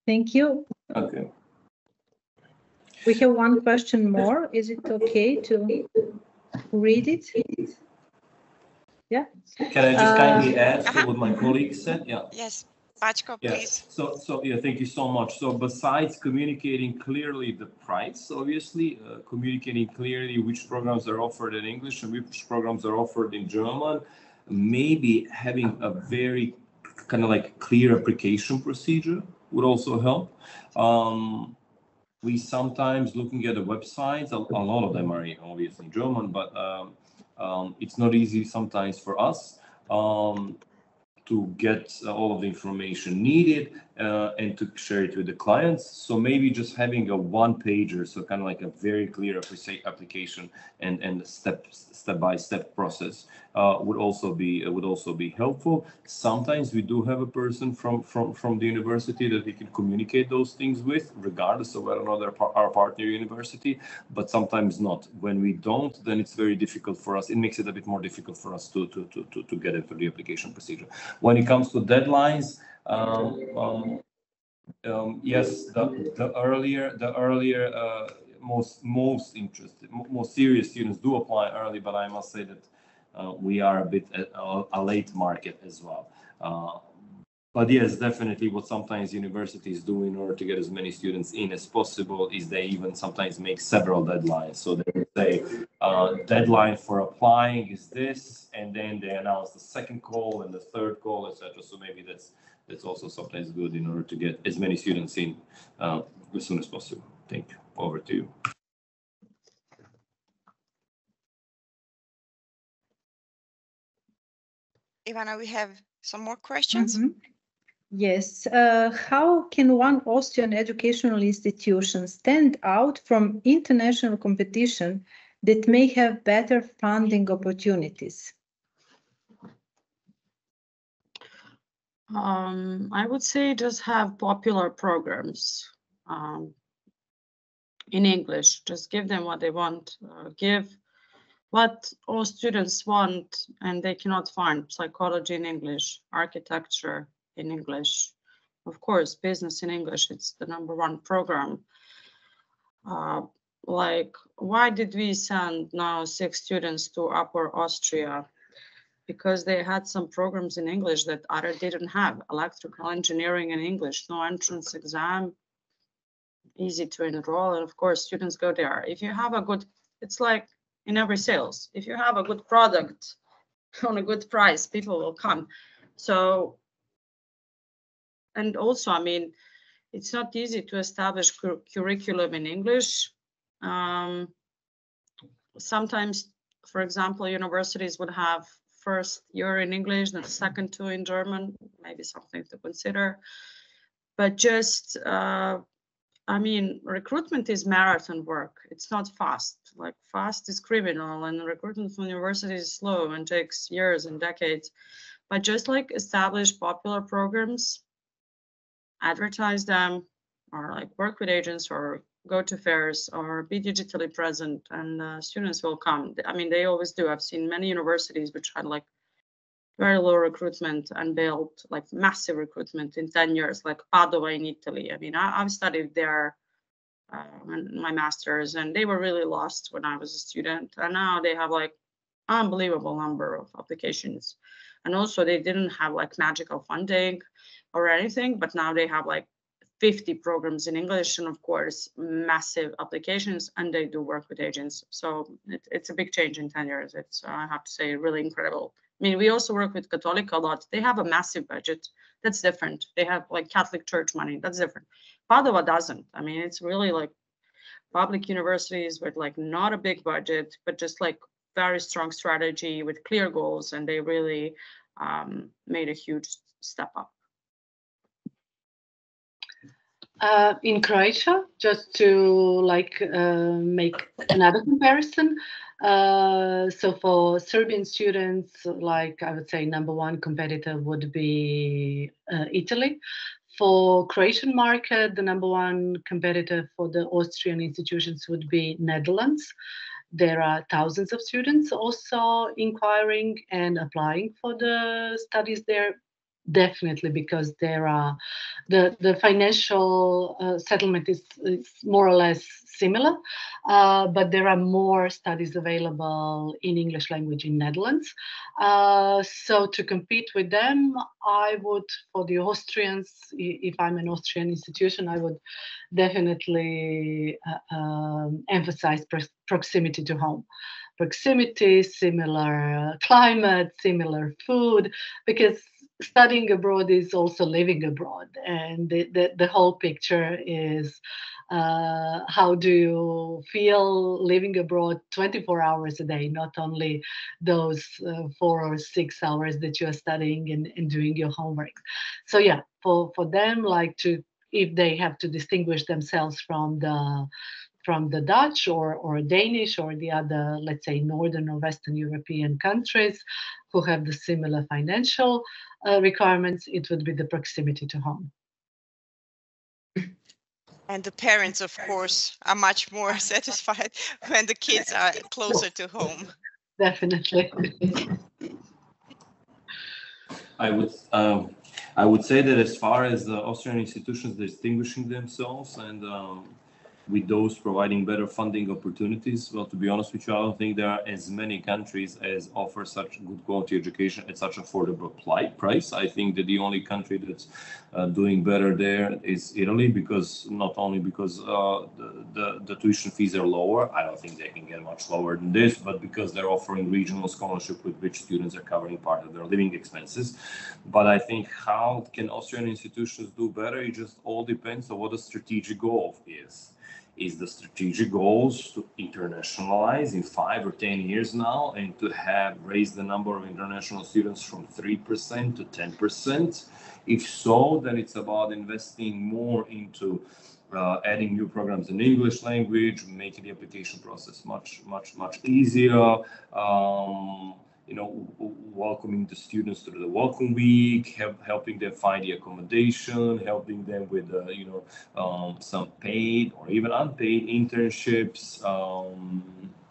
Thank you. Okay. We have one question more. Is it okay to read it? Yeah. Can I just kindly add to what my colleague said? Yeah. Yes. Pachko, please. So yeah, thank you so much. So besides communicating clearly the price, obviously, communicating clearly which programs are offered in English and which programs are offered in German, maybe having a very kind of like clear application procedure would also help. We sometimes looking at the websites, a lot of them are obviously German, but it's not easy sometimes for us to get all of the information needed and to share it with the clients. So maybe just having a one-pager, so kind of like a very clear application and step-by-step process would also be helpful. Sometimes we do have a person from the university that we can communicate those things with, regardless of whether or not they're our partner university, but sometimes not. When we don't, then it's very difficult for us. It makes it a bit more difficult for us to get into the application procedure. When it comes to deadlines, yes, the earlier most interested, most serious students do apply early, but I must say that we are a bit a late market as well. But yes, definitely what sometimes universities do in order to get as many students in as possible is they even sometimes make several deadlines. So they would say deadline for applying is this, and then they announce the second call and the third call, etc. So maybe that's also sometimes good in order to get as many students in as soon as possible. Thank you. Over to you. Ivana, we have some more questions. Yes. How can one Austrian educational institution stand out from international competition that may have better funding opportunities? I would say just have popular programs in English. Just give them what they want. Give what all students want and they cannot find. Psychology in English, architecture in English. Of course, business in English, it's the #1 program. Like, why did we send now 6 students to Upper Austria? Because they had some programs in English that others didn't have. Electrical engineering in English, no entrance exam, easy to enroll. And of course, students go there. If you have a good, it's like in every sales, if you have a good product on a good price, people will come. So, and also, I mean, it's not easy to establish curriculum in English. Sometimes, for example, universities would have first year in English, then the second 2 in German, maybe something to consider. But just, I mean, recruitment is marathon work. It's not fast. Like, fast is criminal, and recruitment from university is slow and takes years and decades. But just like establish popular programs, advertise them, or like work with agents or go to fairs or be digitally present, and students will come. I mean, they always do. I've seen many universities which had like very low recruitment and built like massive recruitment in 10 years, like Padova in Italy. I mean, I've studied there my master's, and they were really lost when I was a student. And now they have like unbelievable number of applications. And also they didn't have like magical funding or anything, but now they have like 50 programs in English, and of course, massive applications, and they do work with agents. So it's a big change in 10 years. It's, I have to say, really incredible. I mean, we also work with Catholic a lot. They have a massive budget. That's different. They have like Catholic church money. That's different. Padova doesn't. I mean, it's really like public universities with like not a big budget, but just like very strong strategy with clear goals, and they really made a huge step up. In Croatia, just to like make another comparison. So for Serbian students, like I would say #1 competitor would be Italy. For Croatian market, the #1 competitor for the Austrian institutions would be Netherlands. There are thousands of students also inquiring and applying for the studies there. Definitely, because there are the financial settlement is more or less similar, but there are more studies available in English language in Netherlands. So to compete with them, I would, for the Austrians, if I'm an Austrian institution, I would definitely emphasize proximity to home. Proximity, similar climate, similar food, because studying abroad is also living abroad, and the whole picture is how do you feel living abroad 24 hours a day, not only those 4 or 6 hours that you are studying and doing your homework. So yeah, for them, like to, if they have to distinguish themselves from the Dutch or Danish or the other, let's say, Northern or Western European countries who have the similar financial requirements, it would be the proximity to home. And the parents, of course, are much more satisfied when the kids are closer to home. Definitely. I would say that as far as the Austrian institutions distinguishing themselves and with those providing better funding opportunities, well, to be honest with you, I don't think there are as many countries as offer such good quality education at such affordable price. I think that the only country that's doing better there is Italy, because not only because the tuition fees are lower, I don't think they can get much lower than this, but because they're offering regional scholarship with which students are covering part of their living expenses. But I think how can Austrian institutions do better? It just all depends on what the strategic goal is. is the strategic goals to internationalize in 5 or 10 years now and to have raised the number of international students from 3% to 10%? If so, then it's about investing more into adding new programs in English language, making the application process much easier. You know, welcoming the students to the welcome week, helping them find the accommodation, helping them with you know, some paid or even unpaid internships,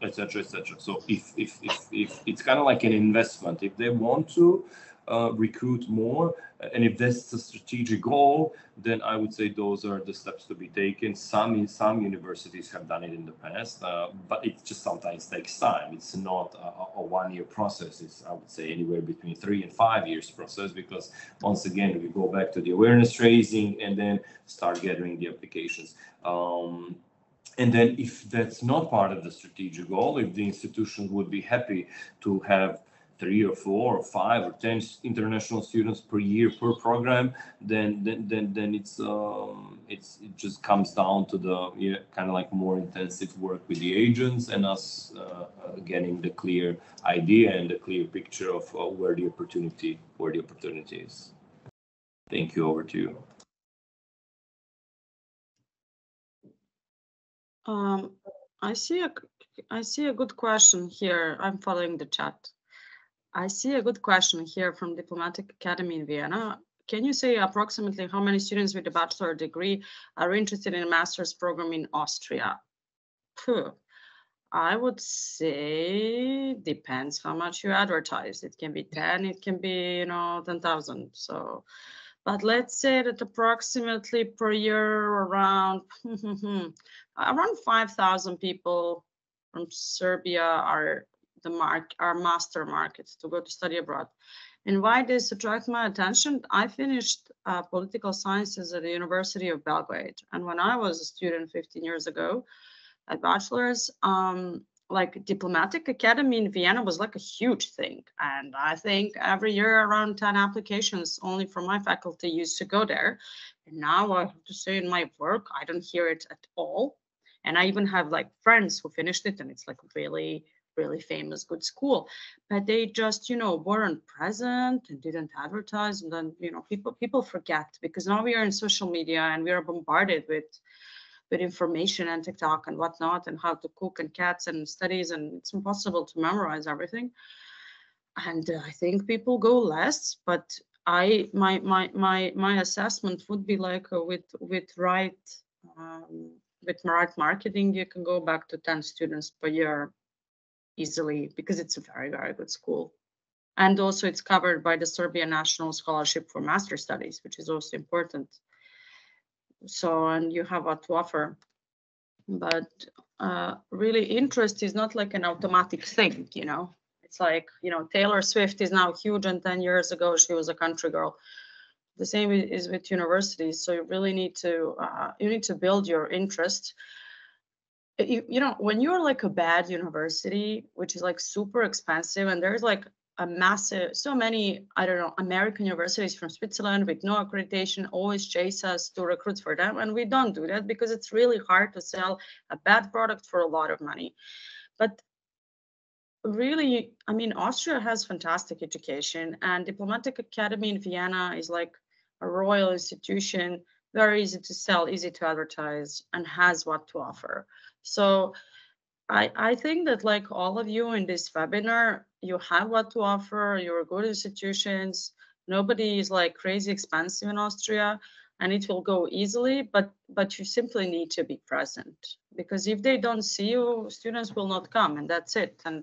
etc., etc. So if it's kind of like an investment, if they want to recruit more, and if that's the strategic goal, then I would say those are the steps to be taken. Some universities have done it in the past, but it just sometimes takes time. It's not a 1-year process. It's, I would say, anywhere between 3 and 5 years process, because once again, we go back to the awareness raising and then start gathering the applications. And then if that's not part of the strategic goal, if the institution would be happy to have 3 or 4 or 5 or 10 international students per year per program, then it just comes down to the kind of like more intensive work with the agents and us getting the clear idea and the clear picture of where the opportunity is. Thank you. Over to you. I see a good question here. I'm following the chat. I see a good question here from Diplomatic Academy in Vienna. Can you say approximately how many students with a bachelor degree are interested in a master's program in Austria? I would say depends how much you advertise. It can be 10, it can be, you know, 10,000. So, but let's say that approximately per year around 5,000 people from Serbia are our master markets to go to study abroad. And why this attracted my attention? I finished political sciences at the University of Belgrade. And when I was a student 15 years ago at bachelor's, like Diplomatic Academy in Vienna was like a huge thing. And I think every year around 10 applications only from my faculty used to go there. And now I have to say in my work, I don't hear it at all. And I even have like friends who finished it, and it's like really famous, good school, but they just, you know, weren't present and didn't advertise. And then, you know, people forget, because now we are in social media and we are bombarded with information and TikTok and whatnot, and how to cook and cats and studies, and it's impossible to memorize everything. And I think people go less, but my assessment would be like with right marketing, you can go back to 10 students per year easily, because it's a very, very good school. And also it's covered by the Serbian National Scholarship for Master Studies, which is also important. So, and you have what to offer. But really interest is not like an automatic thing, you know. It's like, you know, Taylor Swift is now huge, and 10 years ago she was a country girl. The same is with universities. So you really need to build your interest. You know, when you're like a bad university, which is like super expensive, and there's like a massive, so many, I don't know, American universities from Switzerland with no accreditation always chase us to recruit for them. And we don't do that because it's really hard to sell a bad product for a lot of money. But really, I mean, Austria has fantastic education, and Diplomatic Academy in Vienna is like a royal institution, very easy to sell, easy to advertise, and has what to offer. So I think that like all of you in this webinar, you have what to offer, you're good institutions, nobody is like crazy expensive in Austria, and it will go easily, but you simply need to be present, because if they don't see you, students will not come, and that's it. And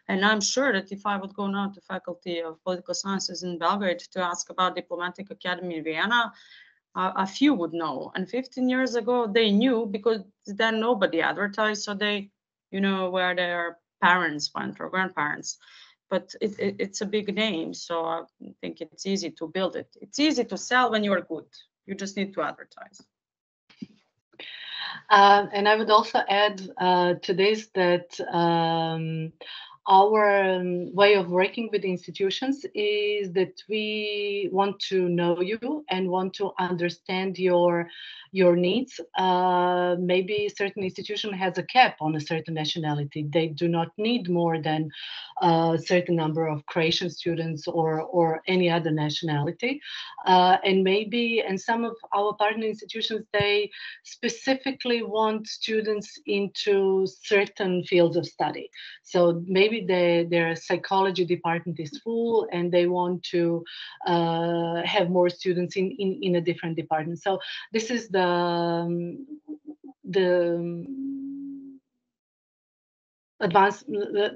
I'm sure that if I would go now to Faculty of Political Sciences in Belgrade to ask about Diplomatic Academy in Vienna, a few would know. And 15 years ago, they knew, because then nobody advertised, so they, you know, where their parents went or grandparents. But it's a big name, so I think it's easy to build it. It's easy to sell when you're good. You just need to advertise. And I would also add to this that our way of working with institutions is that we want to know you and want to understand your needs. Maybe a certain institution has a cap on a certain nationality. They do not need more than a certain number of Croatian students or any other nationality. And some of our partner institutions, they specifically want students into certain fields of study. So maybe their psychology department is full and they want to have more students in a different department. So this is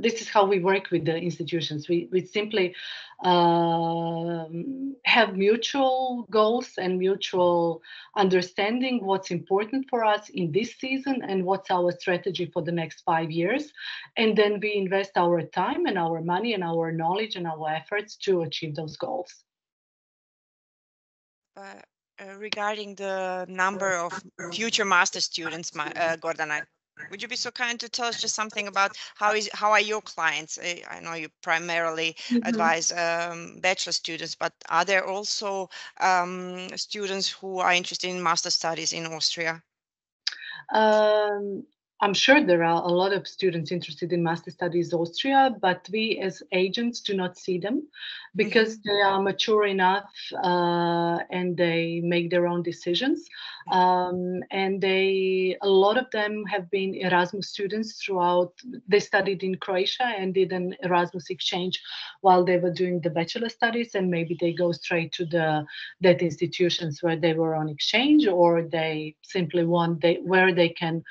this is how we work with the institutions. We simply have mutual goals and mutual understanding what's important for us in this season and what's our strategy for the next 5 years. And then we invest our time and our money and our knowledge and our efforts to achieve those goals. Regarding the number of future master students, Gordana, would you be so kind to tell us just something about how are your clients? I know you primarily advise bachelor students, but are there also students who are interested in master studies in Austria? I'm sure there are a lot of students interested in master studies in Austria, but we as agents do not see them because they are mature enough and they make their own decisions. And a lot of them have been Erasmus students throughout. They studied in Croatia and did an Erasmus exchange while they were doing the bachelor studies, and maybe they go straight to that institutions where they were on exchange, or they simply want where they can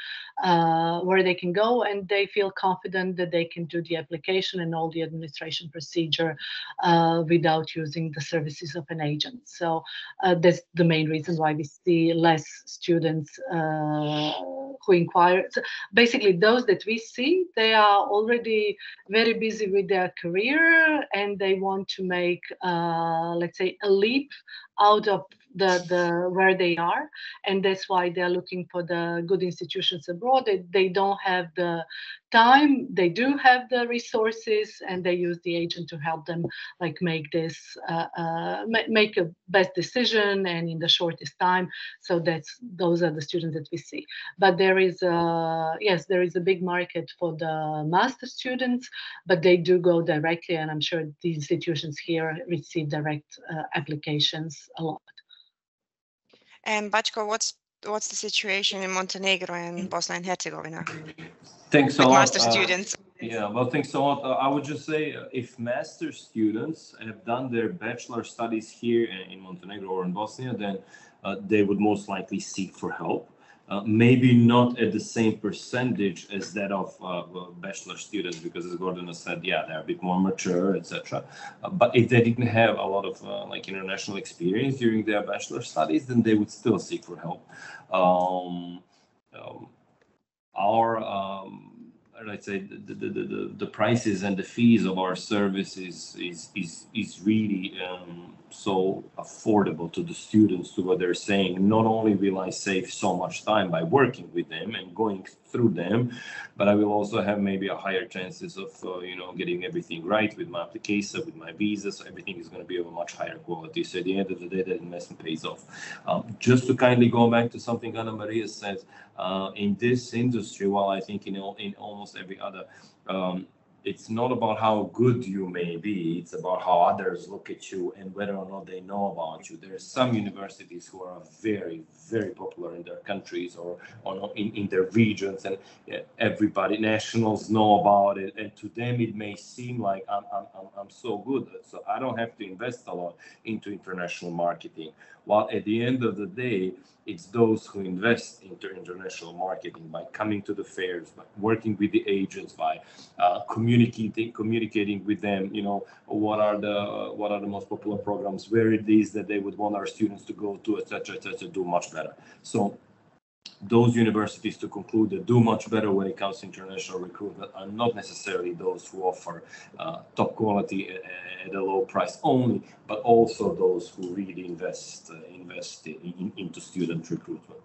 go and they feel confident that they can do the application and all the administration procedure without using the services of an agent. So that's the main reason why we see less students who inquire. So basically, those that we see, they are already very busy with their career and they want to make, let's say, a leap out of the where they are, and that's why they're looking for the good institutions abroad. They don't have the time, they do have the resources, and they use the agent to help them like make this make a best decision and in the shortest time. So those are the students that we see. But there is there is a big market for the master students, but they do go directly, and I'm sure the institutions here receive direct applications a lot. And Bachko, what's the situation in Montenegro and Bosnia and Herzegovina? Thanks a lot. Master students. Yeah, well, thanks a lot. I would just say if master students have done their bachelor studies here in Montenegro or in Bosnia, then they would most likely seek for help. Maybe not at the same percentage as that of bachelor students, because as Gordana said, yeah, they're a bit more mature, etc. But if they didn't have a lot of like international experience during their bachelor studies, then they would still seek for help. Let's say the prices and the fees of our services is really so affordable to the students, to what they're saying. Not only will I save so much time by working with them and going through them, but I will also have maybe a higher chances of getting everything right with my application, with my visa. So everything is going to be of a much higher quality. So at the end of the day, that investment pays off. Just to kindly go back to something Anna Maria says, in this industry, while I think in almost every other, it's not about how good you may be, it's about how others look at you and whether or not they know about you. There are some universities who are very, very popular in their countries or in their regions, and everybody, nationals know about it, and to them it may seem like I'm so good, so I don't have to invest a lot into international marketing. While at the end of the day, it's those who invest into international marketing by coming to the fairs, by working with the agents, by communicating with them. What are the most popular programs, where it is that they would want our students to go to, etc., do much better. So those universities, to conclude, that do much better when it comes to international recruitment are not necessarily those who offer top quality at a low price only, but also those who really invest into student recruitment.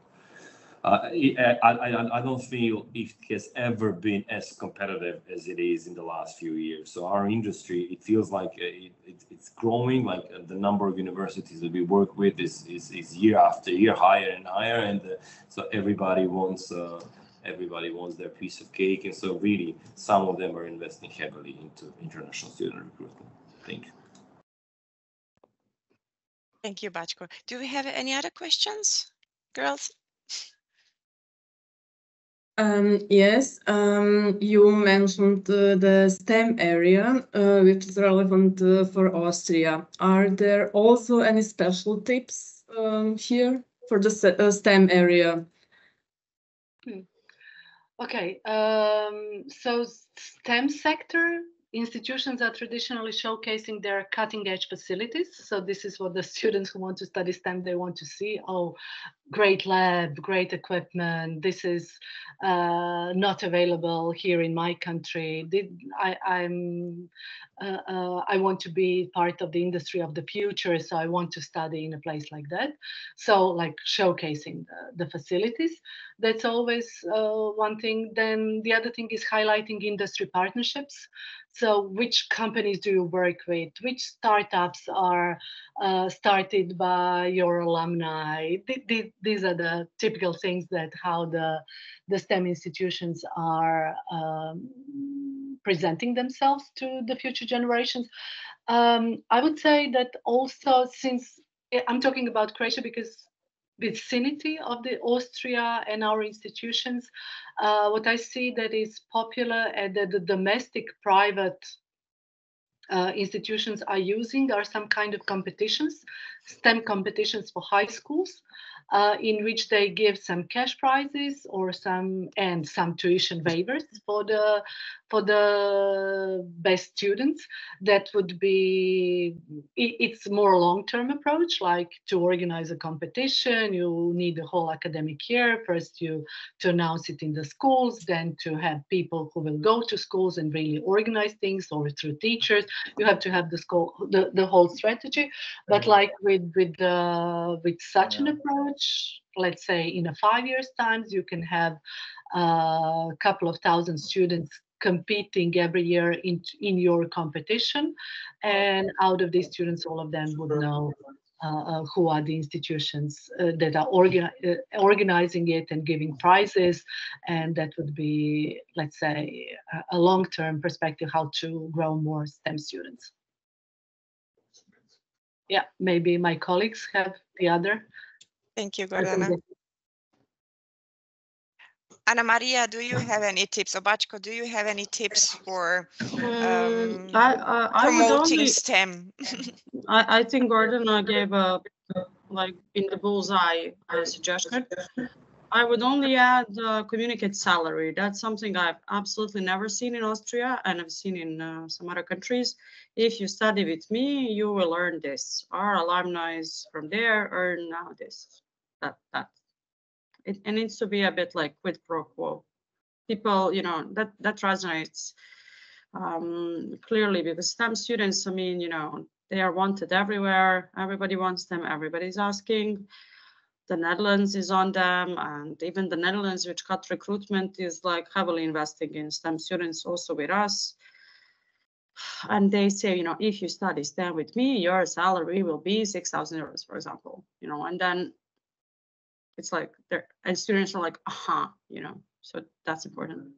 I don't feel it has ever been as competitive as it is in the last few years. So our industry, it feels like it's growing. Like the number of universities that we work with is year after year higher and higher, and so everybody wants their piece of cake. And so really, some of them are investing heavily into international student recruitment. Thank you. Thank you, Bachko. Do we have any other questions, girls? Yes, you mentioned the STEM area, which is relevant for Austria. Are there also any special tips here for the STEM area? Okay, so STEM sector institutions are traditionally showcasing their cutting-edge facilities. So this is what the students who want to study STEM, they want to see. Oh, great lab, great equipment. This is not available here in my country. I want to be part of the industry of the future, so I want to study in a place like that. So like showcasing the facilities, that's always one thing. Then the other thing is highlighting industry partnerships. So which companies do you work with? Which startups are started by your alumni? These are the typical things that how the STEM institutions are presenting themselves to the future generations. I would say that also, since I'm talking about Croatia because vicinity of the Austria and our institutions, what I see that is popular and the domestic private institutions are using are some kind of competitions, STEM competitions for high schools, in which they give some cash prizes or some tuition waivers for the best students. That would be, it's more long-term approach, like to organize a competition, you need a whole academic year. First to announce it in the schools, then to have people who will go to schools and really organize things, or through teachers. You have to have the whole strategy. But like with such an approach, let's say in a 5 years time, you can have a couple of thousand students competing every year in your competition, and out of these students, all of them would know who are the institutions that are organizing it and giving prizes, and that would be, let's say, a long-term perspective how to grow more STEM students. Yeah, maybe my colleagues have the other. Thank you, Gordana. Anna Maria, do you have any tips? Obachko, do you have any tips for promoting STEM? I think Gordana gave a, like in the bullseye suggestion. I would only add communicate salary. That's something I've absolutely never seen in Austria, and I've seen in some other countries. If you study with me, you will earn this. Our alumni from there earn now this. It needs to be a bit like quid pro quo. People, you know, that resonates clearly, because STEM students, I mean, you know, they are wanted everywhere. Everybody wants them. Everybody's asking. The Netherlands is on them, and even the Netherlands, which cut recruitment, is like heavily investing in STEM students also with us. And they say, you know, if you study STEM with me, your salary will be 6,000 euros, for example, you know, and then it's like, and students are like, you know, so that's important.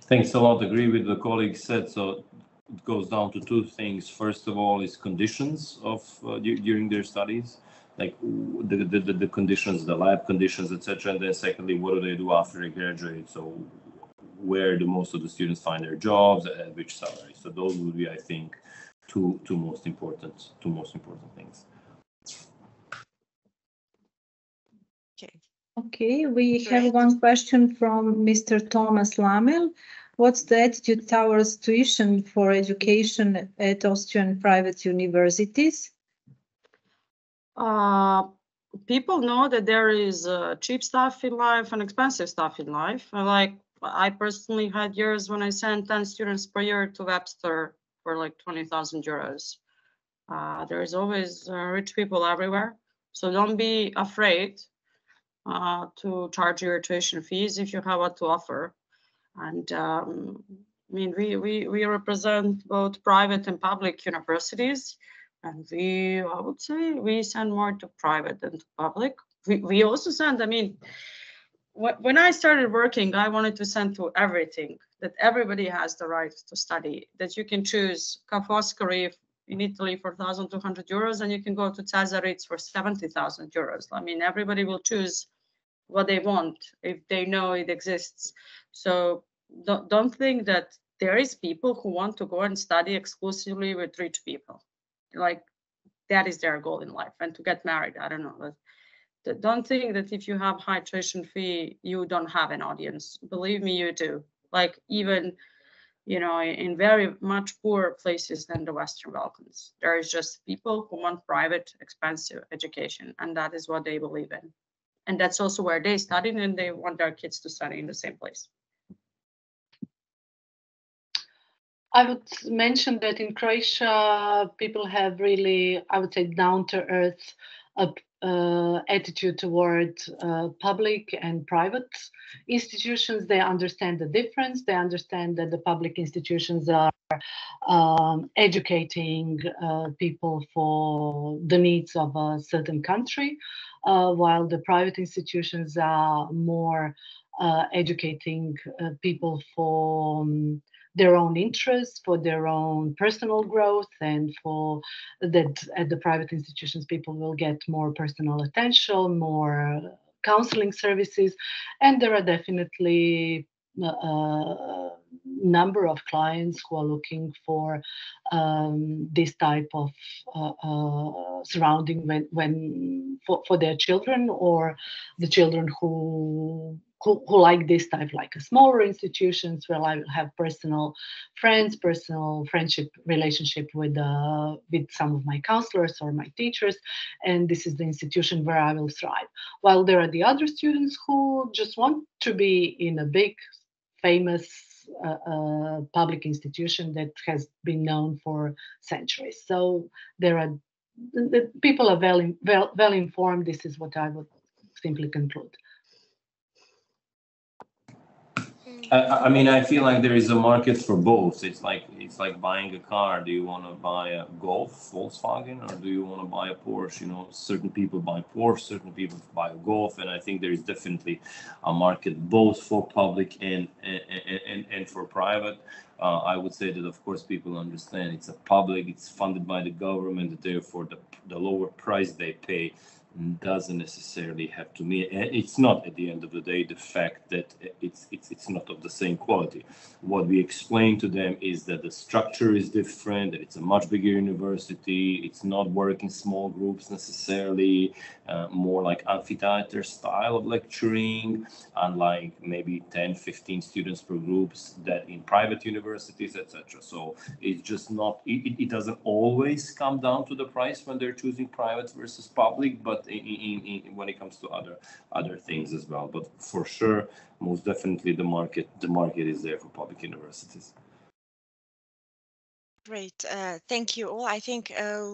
Thanks a lot. Agree with the colleague said. So it goes down to two things. First of all, is conditions of during their studies, like the conditions, the lab conditions, etc. And then secondly, what do they do after they graduate? So where do most of the students find their jobs, and which salary? So those would be, I think, two most important things. Okay, we have one question from Mr. Thomas Lamel. What's the attitude towards tuition for education at Austrian private universities? People know that there is cheap stuff in life and expensive stuff in life. I personally had years when I sent 10 students per year to Webster for like 20,000 euros. There's always rich people everywhere, so don't be afraid to charge your tuition fees if you have what to offer. And I mean, we represent both private and public universities, and I would say we send more to private than to public. We also send, I mean, when I started working, I wanted to send to everything, that everybody has the right to study, that you can choose Ca' Foscari in Italy for 1,200 euros, and you can go to Cesaritz for 70,000 euros. I mean, everybody will choose what they want if they know it exists. So don't think that there is people who want to go and study exclusively with rich people. Like, that is their goal in life, and to get married, I don't know. But don't think that if you have high tuition fee, you don't have an audience. Believe me, you do. Like, even, you know, in very much poorer places than the Western Balkans, there is just people who want private, expensive education, and that is what they believe in. And that's also where they studied, and they want their kids to study in the same place. I would mention that in Croatia, people have really, I would say, down-to-earth attitude toward public and private institutions. They understand the difference. They understand that the public institutions are educating people for the needs of a certain country, while the private institutions are more educating people for their own interests, for their own personal growth, and for that at the private institutions people will get more personal attention, more counseling services, and there are definitely number of clients who are looking for this type of surrounding when for their children, or the children who like this type, like a smaller institutions where I will have personal friends, personal friendship relationship with some of my counselors or my teachers, and this is the institution where I will thrive. While there are the other students who just want to be in a big, famous public institution that has been known for centuries. So there are the people are well informed. This is what I would simply conclude. I mean, I feel like there is a market for both. It's like buying a car. Do you want to buy a Golf, Volkswagen, or do you want to buy a Porsche? You know, certain people buy Porsche, certain people buy a Golf, and I think there is definitely a market both for public and for private. I would say that, of course, people understand it's a public, it's funded by the government, therefore the lower price they pay doesn't necessarily have to mean, and it's not at the end of the day the fact that it's not of the same quality. What we explain to them is that the structure is different, that it's a much bigger university, it's not working small groups necessarily, more like amphitheater style of lecturing, unlike maybe 10-15 students per groups that in private universities, etc. So it's just not, it doesn't always come down to the price when they're choosing private versus public, but when it comes to other things as well. But for sure, most definitely the market is there for public universities. Great, thank you all. I think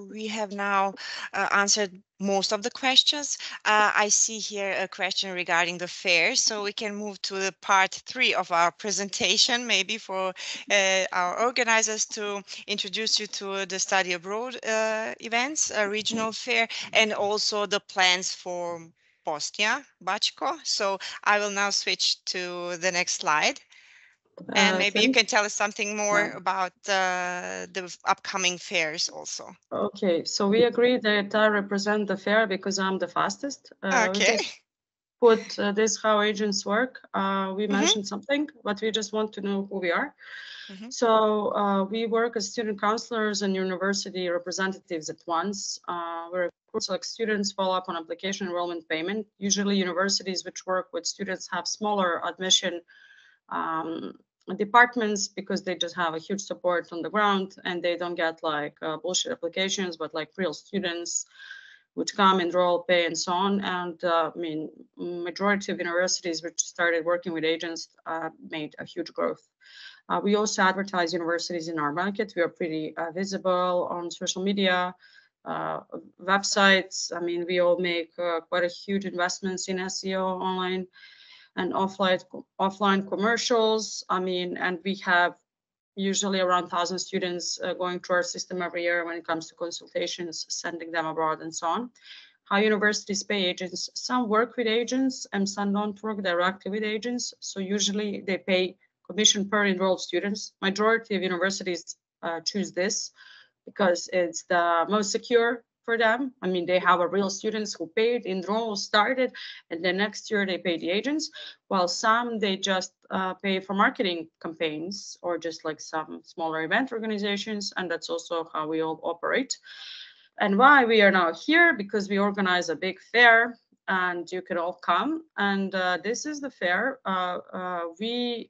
we have now answered most of the questions. I see here a question regarding the fair, so we can move to the part 3 of our presentation, maybe for our organizers to introduce you to the study abroad events, a regional fair, and also the plans for Bosnia, Bachko. So I will now switch to the next slide. And maybe you can tell us something more about the upcoming fairs also. Okay, so we agree that I represent the fair because I'm the fastest. Okay. Put this how agents work. We mentioned something, but we just want to know who we are. So we work as student counselors and university representatives at once. We're select students, follow up on application enrollment payment. Usually universities which work with students have smaller admission departments because they just have a huge support on the ground, and they don't get like bullshit applications, but like real students which come, enroll, pay, and so on. And I mean, majority of universities which started working with agents made a huge growth. We also advertise universities in our market. We are pretty visible on social media. websites. I mean, we all make quite a huge investments in SEO, online and offline commercials. I mean, and we have usually around 1,000 students going through our system every year when it comes to consultations, sending them abroad and so on. How universities pay agents. Some work with agents and some don't work directly with agents. So usually they pay commission per enrolled students. Majority of universities choose this because it's the most secure for them. I mean, they have a real students who paid, enrolled, started, and then next year they pay the agents, while some they just pay for marketing campaigns or just like some smaller event organizations, and that's also how we all operate. And why we are now here, because we organize a big fair and you can all come. And this is the fair. We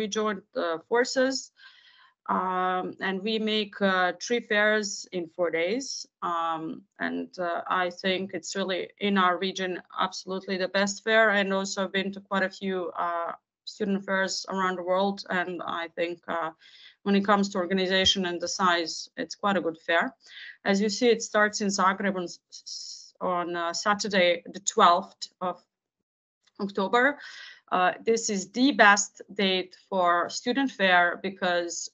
joined forces. And we make 3 fairs in 4 days. I think it's really in our region, absolutely the best fair. And also I've been to quite a few student fairs around the world. And I think when it comes to organization and the size, it's quite a good fair. As you see, it starts in Zagreb on Saturday, the 12th of October. This is the best date for student fair because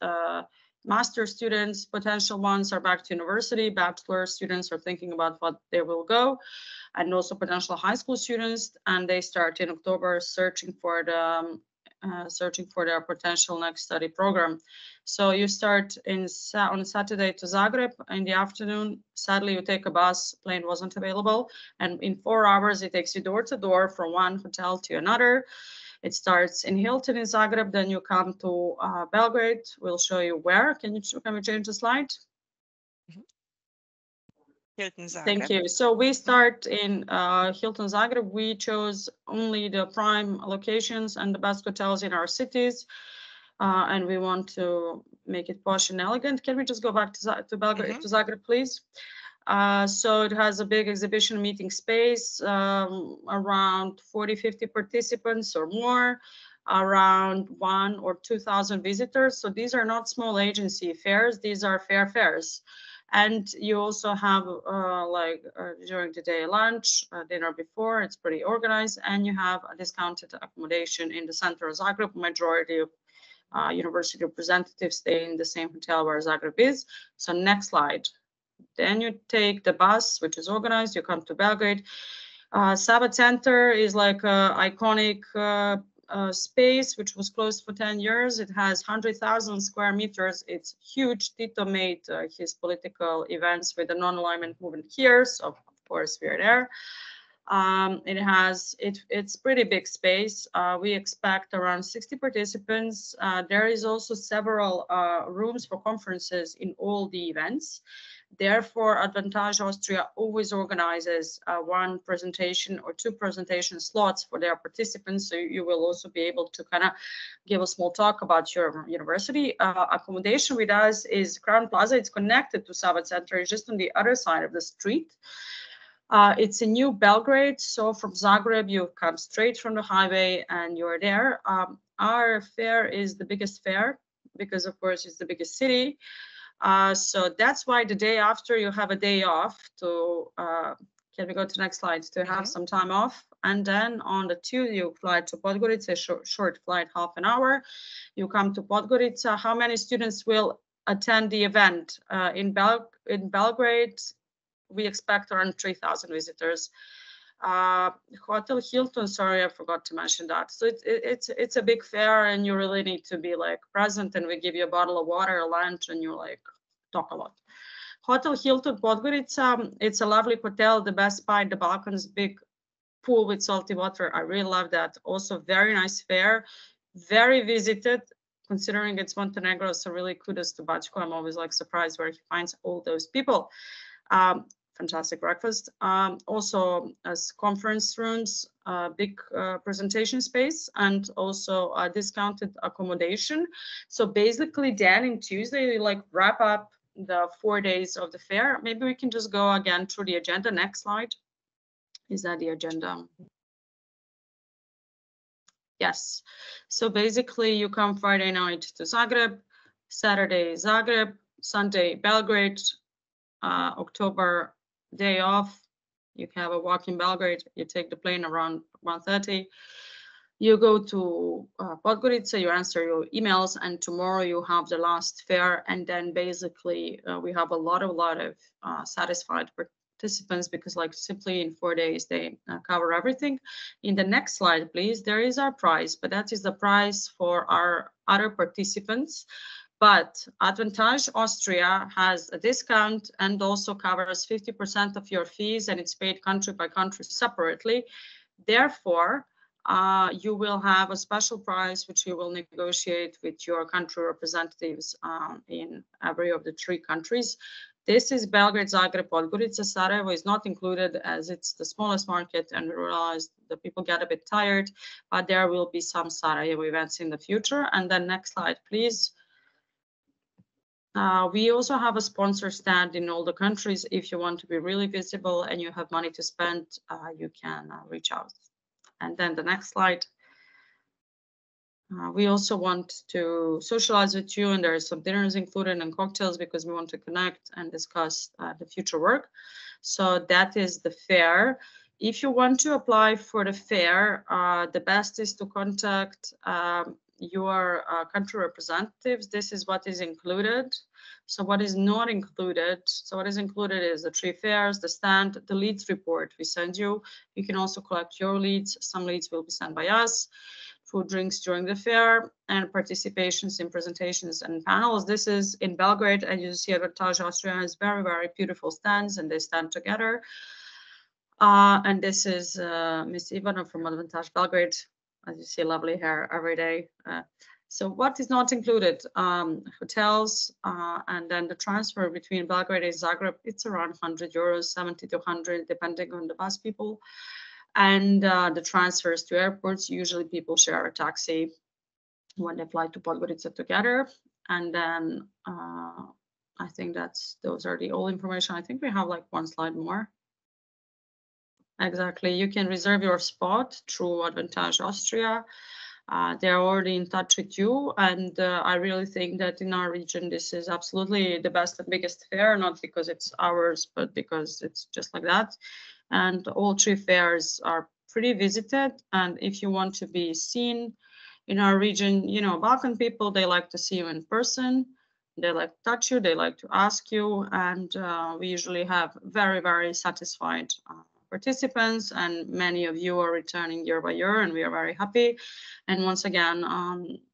master students, potential ones, are back to university. Bachelor students are thinking about what they will go, and also potential high school students. And they start in October searching for their potential next study program. So you start on Saturday to Zagreb in the afternoon. Sadly, you take a bus. Plane wasn't available, and in 4 hours it takes you door to door from one hotel to another. It starts in Hilton in Zagreb, then you come to Belgrade. We'll show you where. Can we change the slide? Hilton Zagreb. Thank you. So we start in Hilton Zagreb. We chose only the prime locations and the best hotels in our cities. And we want to make it posh and elegant. Can we just go back to Belgrade, to Zagreb, please? So it has a big exhibition meeting space, around 40-50 participants or more, around 1,000 or 2,000 visitors. So these are not small agency fairs, these are fair fairs. And you also have during the day lunch, dinner before, it's pretty organized, and you have a discounted accommodation in the center of Zagreb. Majority of university representatives stay in the same hotel where Zagreb is. So next slide. Then you take the bus, which is organized, you come to Belgrade. Sabat Center is like an iconic space which was closed for 10 years. It has 100,000 square meters. It's huge. Tito made his political events with the non-alignment movement here. So of course we're there. It's pretty big space. We expect around 60 participants. There is also several rooms for conferences in all the events. Therefore, Advantage Austria always organizes 1 presentation or 2 presentation slots for their participants. So you will also be able to kind of give a small talk about your university. Accommodation with us is Crown Plaza. It's connected to Sabat Center. It's just on the other side of the street. It's in New Belgrade. So from Zagreb, you come straight from the highway and you're there. Our fair is the biggest fair because, of course, it's the biggest city. So that's why the day after you have a day off to, can we go to the next slide, to have some time off. And then on the Tuesday you fly to Podgorica, a short flight, half an hour. You come to Podgorica. How many students will attend the event? In Belgrade, we expect around 3,000 visitors. Hotel Hilton, sorry, I forgot to mention that. So it's a big fair and you really need to be like present, and we give you a bottle of water, a lunch, and you like talk a lot. Hotel Hilton Podgorica, it's a lovely hotel, the best spa in the Balkans, big pool with salty water. I really love that. Also very nice fair, very visited, considering it's Montenegro, so really kudos to Bačko. I'm always like surprised where he finds all those people. Fantastic breakfast. Also as conference rooms, big presentation space, and also discounted accommodation. So basically then in Tuesday, you like wrap up the 4 days of the fair. Maybe we can just go again through the agenda. Next slide. Is that the agenda? Yes. So basically you come Friday night to Zagreb, Saturday Zagreb, Sunday Belgrade, October day off, you can have a walk in Belgrade, you take the plane around 1:30, you go to Podgorica, you answer your emails, and tomorrow you have the last fair, and then basically we have a lot of satisfied participants, because like simply in 4 days they cover everything. In the next slide, please, there is our prize, but that is the prize for our other participants. But Advantage Austria has a discount and also covers 50% of your fees, and it's paid country by country separately. Therefore, you will have a special price which you will negotiate with your country representatives in every of the 3 countries. This is Belgrade, Zagreb, Podgorica. Sarajevo is not included as it's the smallest market, and we realized that people get a bit tired, but there will be some Sarajevo events in the future. And then next slide, please. We also have a sponsor stand in all the countries. If you want to be really visible and you have money to spend, you can reach out. And then the next slide. We also want to socialize with you, and there are some dinners included and cocktails, because we want to connect and discuss the future work. So that is the fair. If you want to apply for the fair, the best is to contact your country representatives. This is what is included. So what is not included? So what is included is the 3 fairs, the stand, the leads report we send you. You can also collect your leads. Some leads will be sent by us. Food, drinks during the fair, and participations in presentations and panels. This is in Belgrade, and you see Advantage Austria has very, very beautiful stands, and they stand together. And this is Miss Ivana from Advantage Belgrade. As you see, lovely hair every day. So what is not included? Hotels, and then the transfer between Belgrade and Zagreb, it's around 100 euros, 70 to 100, depending on the bus people. And the transfers to airports, usually people share a taxi when they fly to Podgorica together. And then I think those are the all information. I think we have like 1 slide more. Exactly, you can reserve your spot through Advantage Austria. They're already in touch with you, and I really think that in our region this is absolutely the best and biggest fair, not because it's ours, but because it's just like that. And all 3 fairs are pretty visited, and if you want to be seen in our region, you know, Balkan people, they like to see you in person, they like to touch you, they like to ask you, and we usually have very, very satisfied participants, and many of you are returning year by year, and we are very happy. And once again,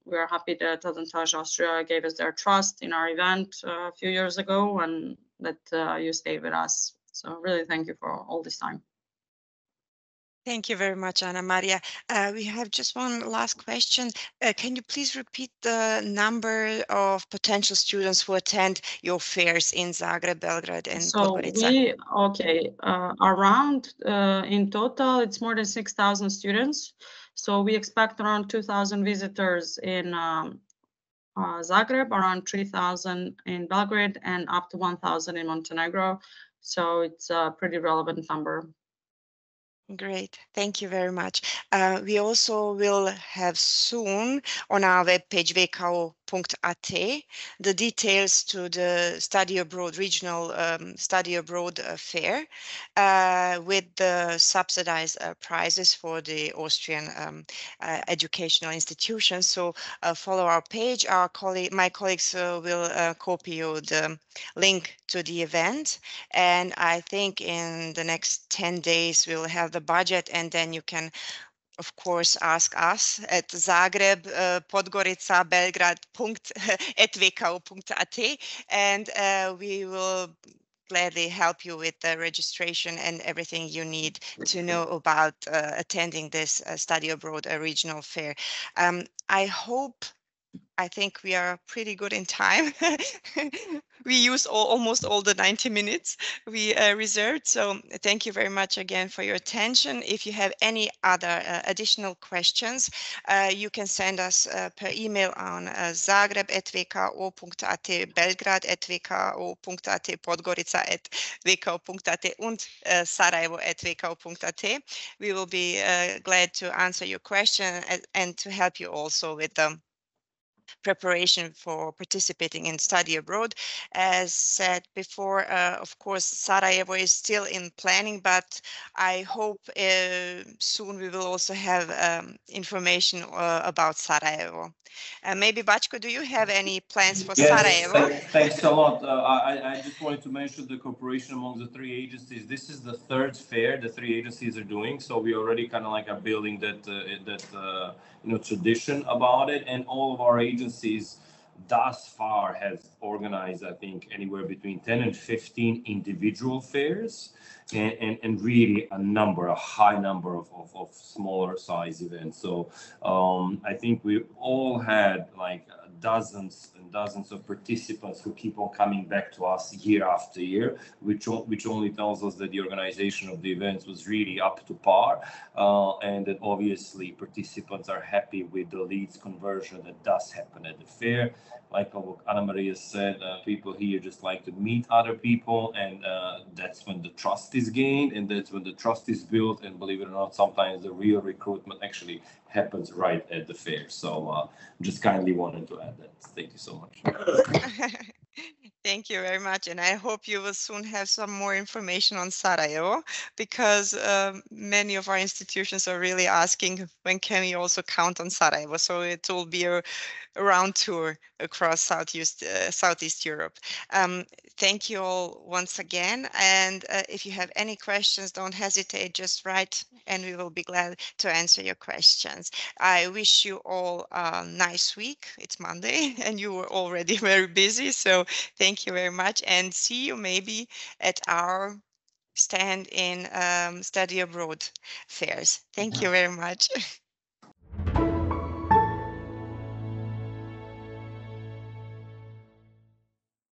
we are happy that Advantage Austria gave us their trust in our event a few years ago, and that you stayed with us. So really thank you for all this time. Thank you very much, Anna Maria. We have just one last question. Can you please repeat the number of potential students who attend your fairs in Zagreb, Belgrade, and Podgorica? Around in total, it's more than 6,000 students. So we expect around 2,000 visitors in Zagreb, around 3,000 in Belgrade, and up to 1,000 in Montenegro. So it's a pretty relevant number. Great, thank you very much. We also will have soon on our webpage vko.at the details to the study abroad regional study abroad fair with the subsidized prizes for the Austrian educational institutions. So follow our page. My colleagues will copy you the link to the event, and I think in the next 10 days we'll have the budget, and then you can of course ask us at Zagreb, Podgorica, Belgrade at vko.at, and we will gladly help you with the registration and everything you need to know about attending this study abroad regional fair. I think we are pretty good in time. We use almost all the 90 minutes we reserved. So thank you very much again for your attention. If you have any other additional questions, you can send us per email on zagreb@vko.at, belgrade@vko.at, podgorica@vko.at, and sarajevo@vko.at. We will be glad to answer your question and to help you also with the preparation for participating in study abroad. As said before, of course, Sarajevo is still in planning, but I hope soon we will also have information about Sarajevo. Maybe Bachko, do you have any plans for Sarajevo? Thanks a lot. I just wanted to mention the cooperation among the three agencies. This is the third fair the three agencies are doing, so we already kind of like are building that tradition about it, and all of our agencies thus far has organized, I think, anywhere between 10 and 15 individual fairs, and really a high number of smaller size events. So I think we all had like dozens and dozens of participants who keep on coming back to us year after year, which only tells us that the organization of the events was really up to par, and that obviously participants are happy with the leads conversion that does happen at the fair. Like Anna Maria said, people here just like to meet other people, and that's when the trust is gained, and that's when the trust is built, and believe it or not, sometimes the real recruitment actually happens right at the fair. So just kindly wanted to add that. Thank you so much. Thank you very much, and I hope you will soon have some more information on Sarajevo, because many of our institutions are really asking when can we also count on Sarajevo. So it will be a round tour across Southeast Europe. Thank you all once again, and if you have any questions, don't hesitate, just write and we will be glad to answer your questions. I wish you all a nice week. It's Monday and you were already very busy, so thank you very much, and see you maybe at our stand in study abroad fairs. Thank you very much.